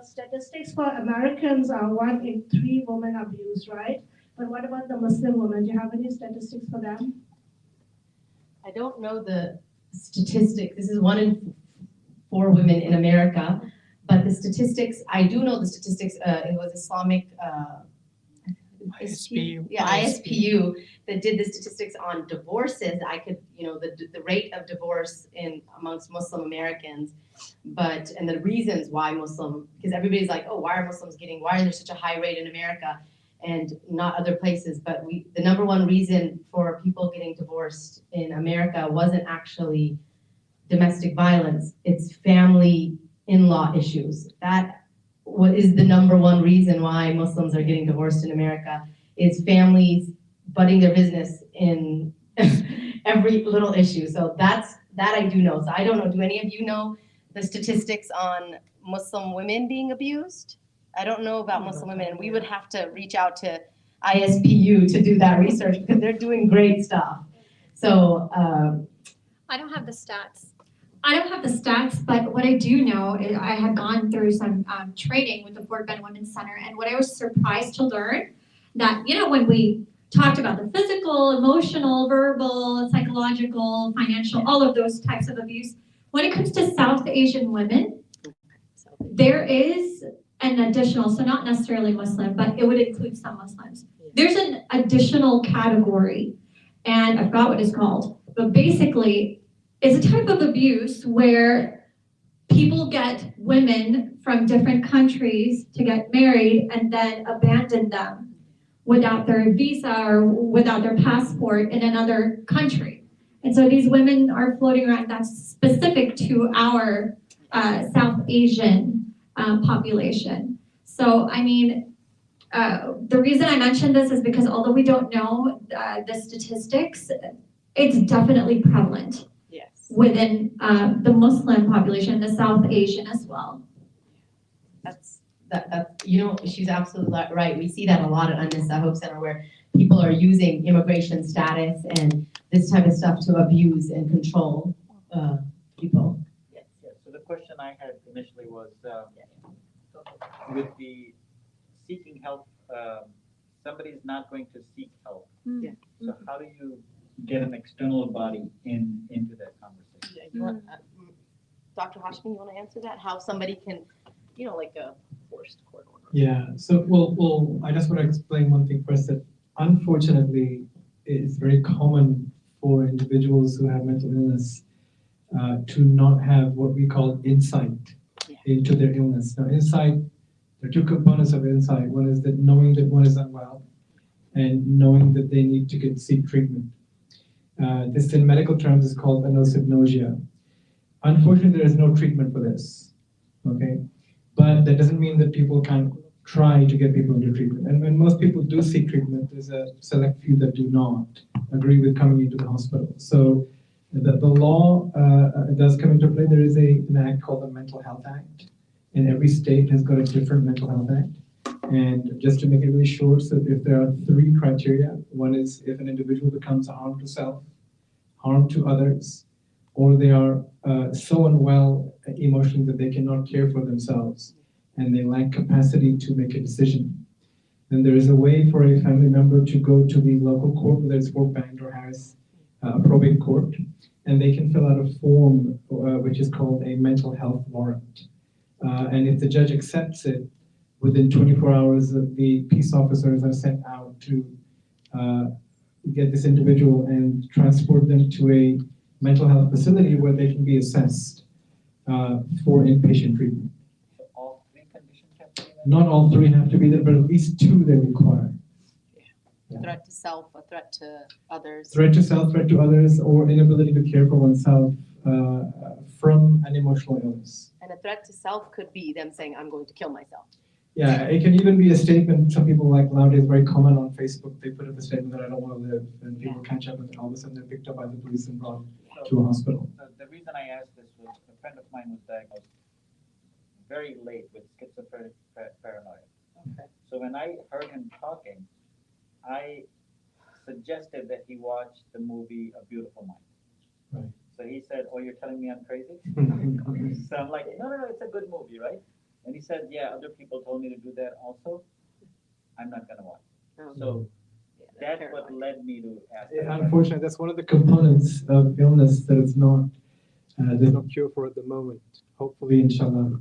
statistics for Americans are 1 in 3 women abused, right? But what about the Muslim women? Do you have any statistics for them? I don't know the statistics. This is 1 in 4 women in America, but the statistics, I do know the statistics. It was Islamic ISPU. Yeah, ISPU that did the statistics on divorces. I could, the rate of divorce amongst Muslim Americans, and the reasons why because everybody's like, oh, why are there such a high rate in America and not other places? But the number one reason for people getting divorced in America wasn't actually domestic violence. It's family in-law issues. That what is the number one reason why Muslims are getting divorced in America is families butting their business in every little issue. So that I do know. So I don't know, do any of you know the statistics on Muslim women being abused? I don't know about Muslim women. We would have to reach out to ISPU to do that research because they're doing great stuff. So I don't have the stats, but what I do know is I had gone through some training with the Fort Bend Women's Center, and what I was surprised to learn that, when we talked about the physical, emotional, verbal, psychological, financial, all of those types of abuse. When it comes to South Asian women, there is an additional, so not necessarily Muslim, but it would include some Muslims. There's an additional category, and I forgot what it's called, but basically it's a type of abuse where people get women from different countries to get married and then abandon them without their visa or without their passport in another country. And so these women are floating around. That's specific to our South Asian population. So, I mean, the reason I mention this is because although we don't know the statistics, it's definitely prevalent within the Muslim population, the South Asian as well. That's you know, she's absolutely right. We see that a lot at An-Nisa Hope Center where people are using immigration status and this type of stuff to abuse and control people. Yeah, so the question I had initially was, with the seeking help, somebody's not going to seek help. Yeah. So how do you get an external body into that conversation? You want, Dr. Hashmi, you want to answer that? How somebody can, you know, like a forced court order? Yeah, so well, I just want to explain one thing first, that unfortunately, it's very common for individuals who have mental illness to not have what we call insight into their illness. Now, insight, there are two components of insight. One is that knowing that one is unwell and knowing that they need to seek treatment. This in medical terms is called anosognosia. Unfortunately, there is no treatment for this, okay? But that doesn't mean that people can't try to get people into treatment. And when most people do seek treatment, there's a select few that do not agree with coming into the hospital. So the law does come into play. There is an act called the Mental Health Act, and every state has got a different mental health act. And just to make it really short, so if there are three criteria, one is if an individual becomes a harm to self, harm to others, or they are so unwell emotionally that they cannot care for themselves and they lack capacity to make a decision. Then there is a way for a family member to go to the local court, whether it's Fort Bend or Harris, a probate court, and they can fill out a form which is called a mental health warrant. And if the judge accepts it, within 24 hours, the peace officers are sent out to get this individual and transport them to a mental health facility where they can be assessed for inpatient treatment. So all three conditions have to be met? Not all three have to be there, but at least two they require. A threat to self, a threat to others. Threat to self, threat to others, or inability to care for oneself from an emotional illness. And a threat to self could be them saying, I'm going to kill myself. Yeah, it can even be a statement. Some people like nowadays very common on Facebook. They put up a statement that I don't want to live, and people catch up, and all of a sudden they're picked up by the police and brought to a hospital. The reason I asked this was a friend of mine was diagnosed very late with schizophrenic paranoia. Okay. So when I heard him talking, I suggested that he watch the movie A Beautiful Mind. Right. So he said, "Oh, you're telling me I'm crazy?" So I'm like, no, it's a good movie, right? And he said, yeah, other people told me to do that also. I'm not gonna watch. So that's what led me to ask. that question. Unfortunately, that's one of the components of illness that is not, there's no cure for at the moment. Hopefully, inshallah,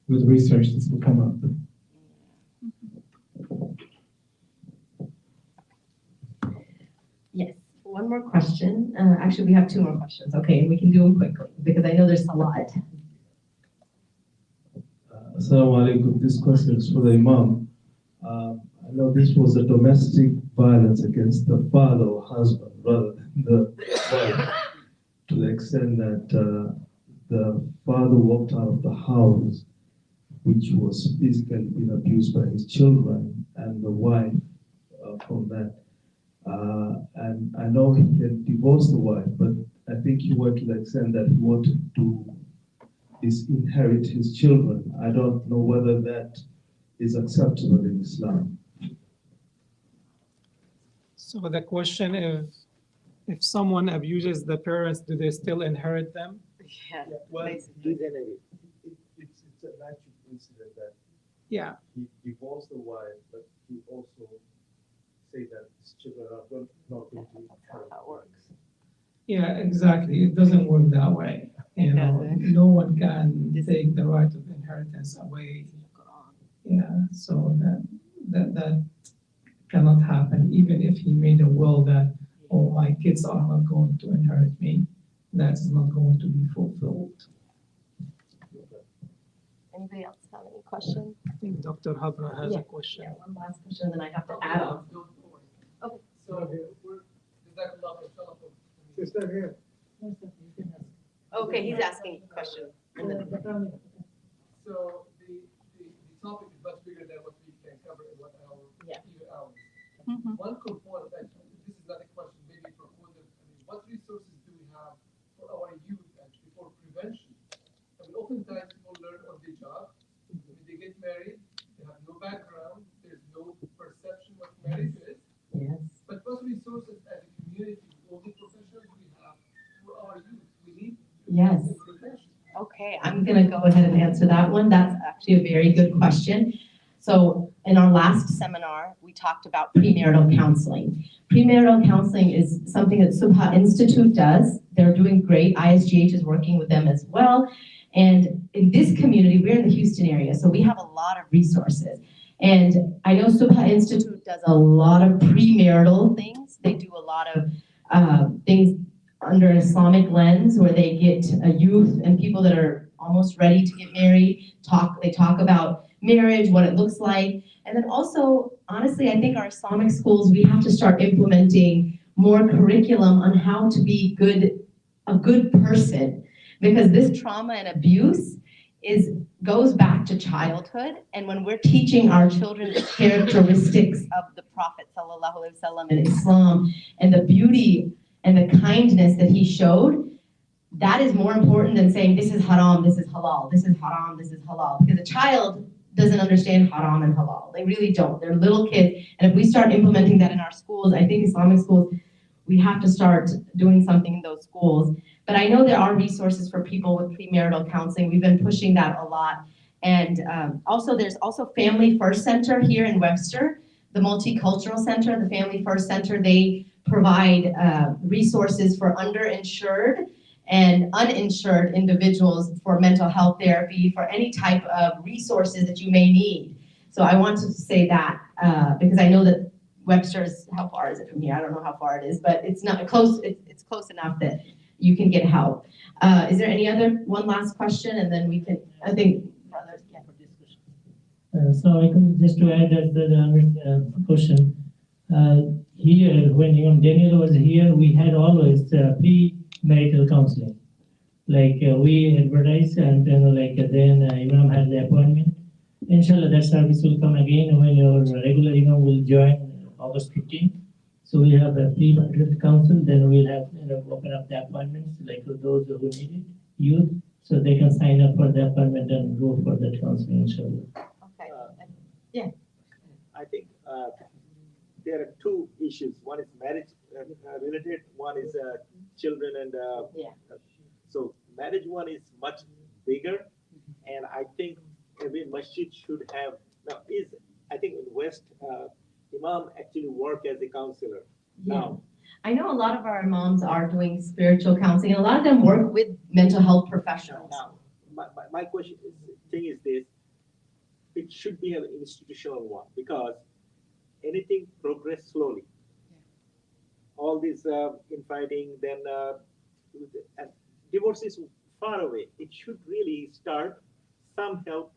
with research, this will come up. Yes, one more question. Actually, we have two more questions. Okay, and we can do them quickly because I know there's a lot. Assalamu alaikum. This question is for the Imam. I know this was a domestic violence against the father or husband rather than the wife, to the extent that the father walked out of the house, which was physically being abused by his children, and the wife from that. And I know he can divorce the wife, but I think he went to the extent that he wanted to disinherit his children. I don't know whether that is acceptable in Islam. So the question is, if someone abuses the parents, do they still inherit them? Yeah, Well, basically. it's a natural incident that Yeah, he divorced the wife, but he also say that children are not going to. How it works. Yeah, exactly. It doesn't work that way. You know, doesn't. no one can take the right of inheritance away. Yeah, so that cannot happen. Even if he made a will that, oh, my kids are not going to inherit me, that is not going to be fulfilled. Anybody else have any questions? I think Dr. Habra has Yeah. a question. One last question, then I have to add on. Sister here. Okay, he's asking a question. And then- So the topic is much bigger than what we can cover in 1 hour, Yeah. few hours. Mhm. One component, actually, this is not a question, maybe for Kunal, what resources do we have for our youth actually for prevention? I mean, oftentimes people learn on the job, when they get married, they have no background, there's no perception what marriage is. Yes. But what resources as a community, all the professionals we have for our youth, we need Yes. prevention. Okay, I'm gonna go ahead and answer that one. That's actually a very good question. So in our last seminar, we talked about premarital counseling. Premarital counseling is something that Subha Institute does. They're doing great. ISGH is working with them as well. And in this community, we're in the Houston area, so we have a lot of resources. And I know Subha Institute does a lot of premarital things. They do a lot of things under an Islamic lens where they get youth and people that are almost ready to get married, they talk about marriage, what it looks like. And then also, honestly, I think our Islamic schools, we have to start implementing more curriculum on how to be a good person. Because this trauma and abuse goes back to childhood. And when we're teaching our children the characteristics of the Prophet ﷺ in Islam and the beauty and the kindness that he showed, that is more important than saying this is haram, this is halal, this is haram, this is halal. Because a child doesn't understand haram and halal. They really don't. They're little kids. And if we start implementing that in our schools, I think Islamic schools, we have to start doing something in those schools. But I know there are resources for people with premarital counseling. We've been pushing that a lot. And also there's also Family First Center here in Webster, the Multicultural Center, the Family First Center. They provide resources for underinsured and uninsured individuals for mental health therapy, for any type of resources that you may need. So I want to say that because I know that Webster's, how far is it from here? I don't know how far it is, but it's not close. It's close enough that you can get help. Is there any other one last question, and then we can? I think brothers. Yeah. So I can just to add that the question. Here, when Daniel was here, we had always pre-marital counseling. Like we advertised, and then then Imam had the appointment. Inshallah, that service will come again when your regular Imam will join August 15th. So we have a pre-marital counsel. Then we'll have open up the appointments like for those who need it, youth, so they can sign up for the appointment and go for that counseling. Inshallah. Okay. I think there are two issues. One is marriage related. One is children and so marriage one is much bigger, and I think every masjid should have. Now I think in West Imam actually work as a counselor. Yeah. Now I know a lot of our imams are doing spiritual counseling, and a lot of them work with mental health professionals. now my thing is this: it should be an institutional one because anything progress slowly. All this infighting, then and divorce is far away. It should really start some help,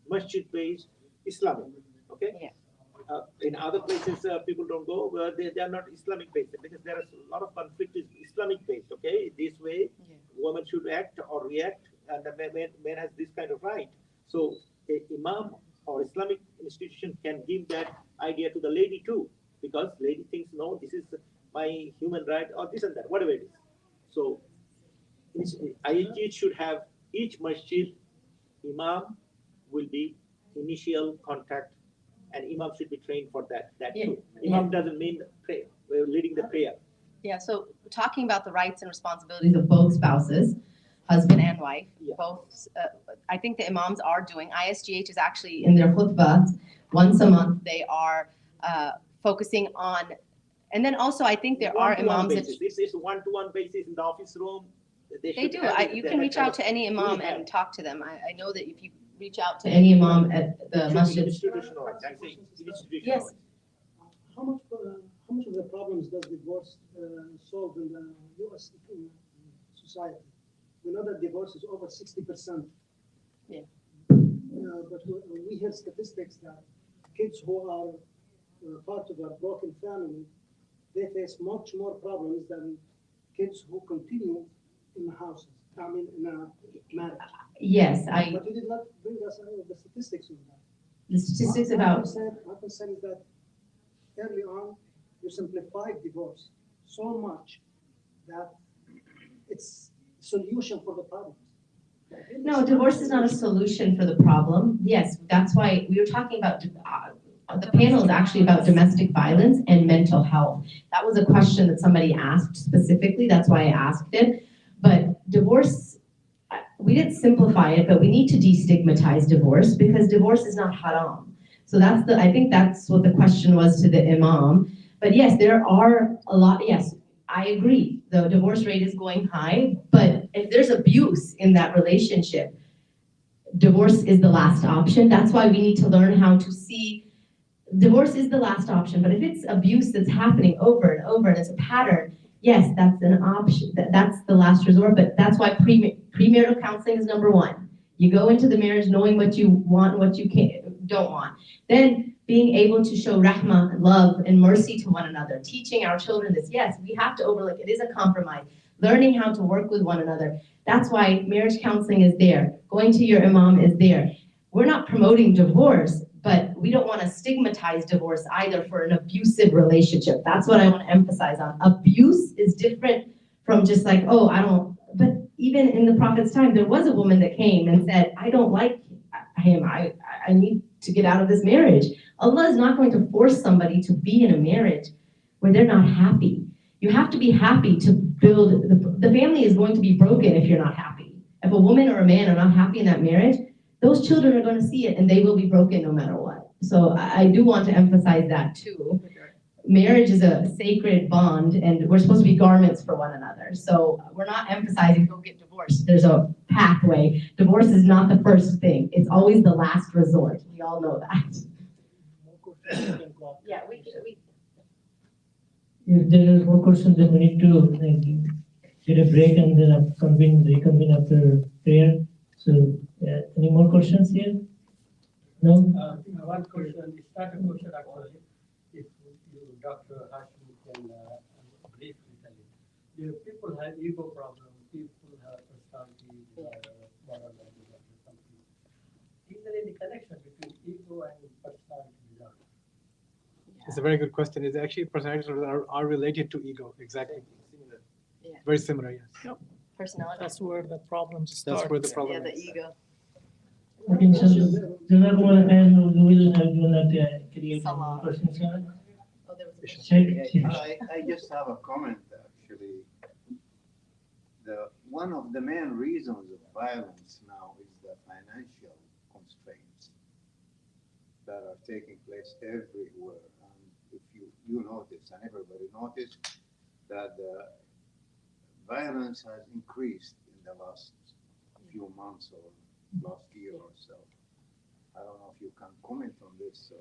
masjid-based Islamic. Okay. Yeah. In other places, people don't go where they are not Islamic based because there is a lot of conflict is Islamic based. Okay, this way, woman should act or react, and the man has this kind of right. So, a imam or Islamic institution can give that idea to the lady too, because lady thinks, no, this is my human right or this and that, whatever it is. So, IHG should have each masjid imam will be initial contact, and imam should be trained for that too. Imam doesn't mean leading the prayer. Yeah, so talking about the rights and responsibilities of both spouses, husband and wife, both, I think the imams are doing, ISGH is actually in their khutbah, once a month, they are focusing on, and then also I think there are One-to-one imams that basis. This is one-to-one basis in the office room. they should do. have You it. can reach out to any imam We have. and talk to them. I know that if you reach out to any imam at the Should be masjid. institutionalized. I'm saying institutionalized. Yes. How much of the problems does divorce solve in the U.S. society? We know that divorce is over 60%. Yeah. But we hear statistics that kids who are part of a broken family, they face much more problems than kids who continue in the houses. I mean, in a marriage. Yes, But you did not bring us the statistics on that. the statistics My about, concern is that early on, you simplified divorce so much that it's solution for the problems. no, divorce is not a solution for the problem. Yes, that's why we were talking about, the panel is actually about domestic violence and mental health. That was a question that somebody asked specifically, that's why I asked it. But divorce, we didn't simplify it, but we need to destigmatize divorce because divorce is not haram. So I think that's what the question was to the imam. But yes, there are a lot, yes, I agree. The divorce rate is going high, but if there's abuse in that relationship, divorce is the last option. That's why we need to learn how to see divorce is the last option. But if it's abuse that's happening over and over and it's a pattern, yes, that's an option. That's the last resort. But that's why premarital counseling is number one. You go into the marriage knowing what you want and what you don't want. Then being able to show rahmah, love, and mercy to one another. Teaching our children this. Yes, we have to overlook. It is a compromise. Learning how to work with one another. That's why marriage counseling is there. Going to your imam is there. We're not promoting divorce, but we don't want to stigmatize divorce either for an abusive relationship. That's what I want to emphasize on. Abuse is different from just like, oh, I don't, but even in the Prophet's time, there was a woman that came and said, I don't like him. I need to get out of this marriage. Allah is not going to force somebody to be in a marriage where they're not happy. You have to be happy to build, the family is going to be broken if you're not happy. If a woman or a man are not happy in that marriage, those children are going to see it and they will be broken no matter what. So I do want to emphasize that too. Marriage is a sacred bond and we're supposed to be garments for one another. So we're not emphasizing go get divorced. There's a pathway. Divorce is not the first thing. It's always the last resort. We all know that. Yeah, we If there are more questions, then we need to get a break and then reconvene after prayer. So, any more questions here? No? One question, it's not a question actually, if you, Dr. Hashim, can briefly tell it. The people have ego problems, people have personality, something. Is there any connection between ego and personality disorder? It's a very good question. It's actually personality disorders are related to ego, exactly. Yeah. Very similar, yes. Yep. Personality. That's where the problems start. That's where the problem Yeah, the is. ego. Okay, inshallah. Jazakumullah khairan. We will do not create Salah. questions. Oh, there was a question. Check. I just have a comment, actually. One of the main reasons of violence now is the financial constraints that are taking place everywhere. And if you notice, and everybody noticed, that the violence has increased in the last few months or last year or so. I don't know if you can comment on this,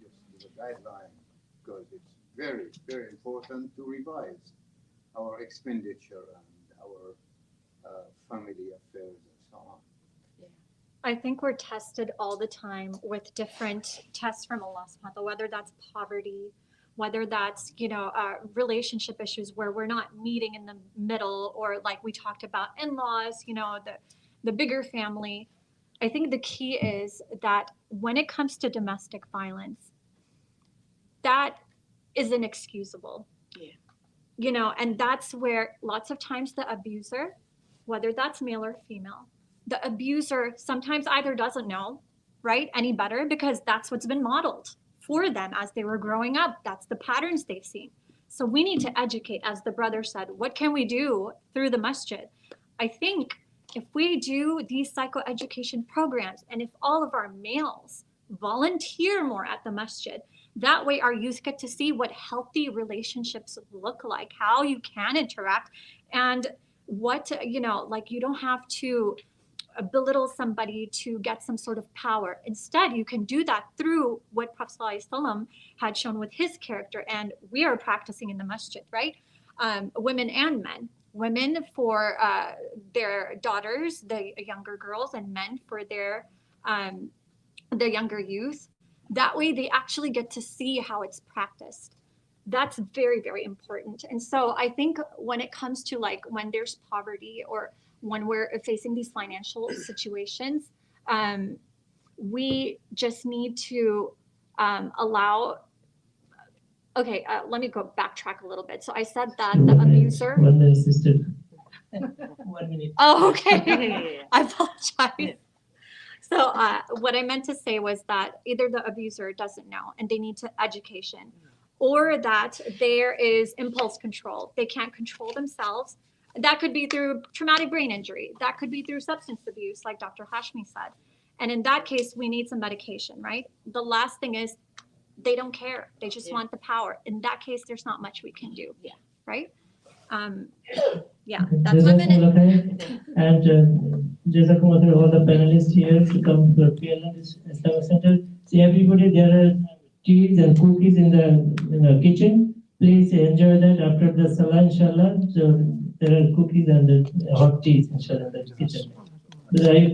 just as a guideline, because it's very, very important to revise our expenditure and our family affairs and so on. I think we're tested all the time with different tests from Allah subhanahu wa ta'ala, whether that's poverty, whether that's, relationship issues where we're not meeting in the middle, or like we talked about in-laws, the bigger family. I think the key is that when it comes to domestic violence, that is inexcusable. Yeah. And that's where lots of times the abuser, whether that's male or female, the abuser sometimes either doesn't know, right, any better because that's what's been modeled for them as they were growing up. That's the patterns they've seen. So we need to educate, as the brother said, what can we do through the masjid? I think if we do these psychoeducation programs and if all of our males volunteer more at the masjid, That way our youth get to see what healthy relationships look like, how you can interact, and what, you know, like you don't have to belittle somebody to get some sort of power. Instead, you can do that through what Prophet ﷺ had shown with his character, and we are practicing in the masjid, right? Women and men. Women for their daughters, the younger girls, and men for their younger youth. That way they actually get to see how it's practiced. That's very, very important. And so I think when it comes to like when there's poverty or when we're facing these financial situations, we just need to allow. Okay, let me go backtrack a little bit. So I said that the abuser. 1 minute, sister. 1 minute. Oh, okay. I apologize. So what I meant to say was that either the abuser doesn't know and they need to education, or that there is impulse control. They can't control themselves. That could be through traumatic brain injury. That could be through substance abuse, like Dr. Hashmi said. And in that case, we need some medication, right? The last thing is they don't care. They just want the power. In that case, there's not much we can do, right? Yeah, that's 1 minute. And Jazakumullah all the panelists here to come to PLN Islamic Center. See everybody, there are teas and cookies in the kitchen. Please enjoy that after the salah, inshallah. So there are cookies and hot teas, inshallah, in the kitchen. But I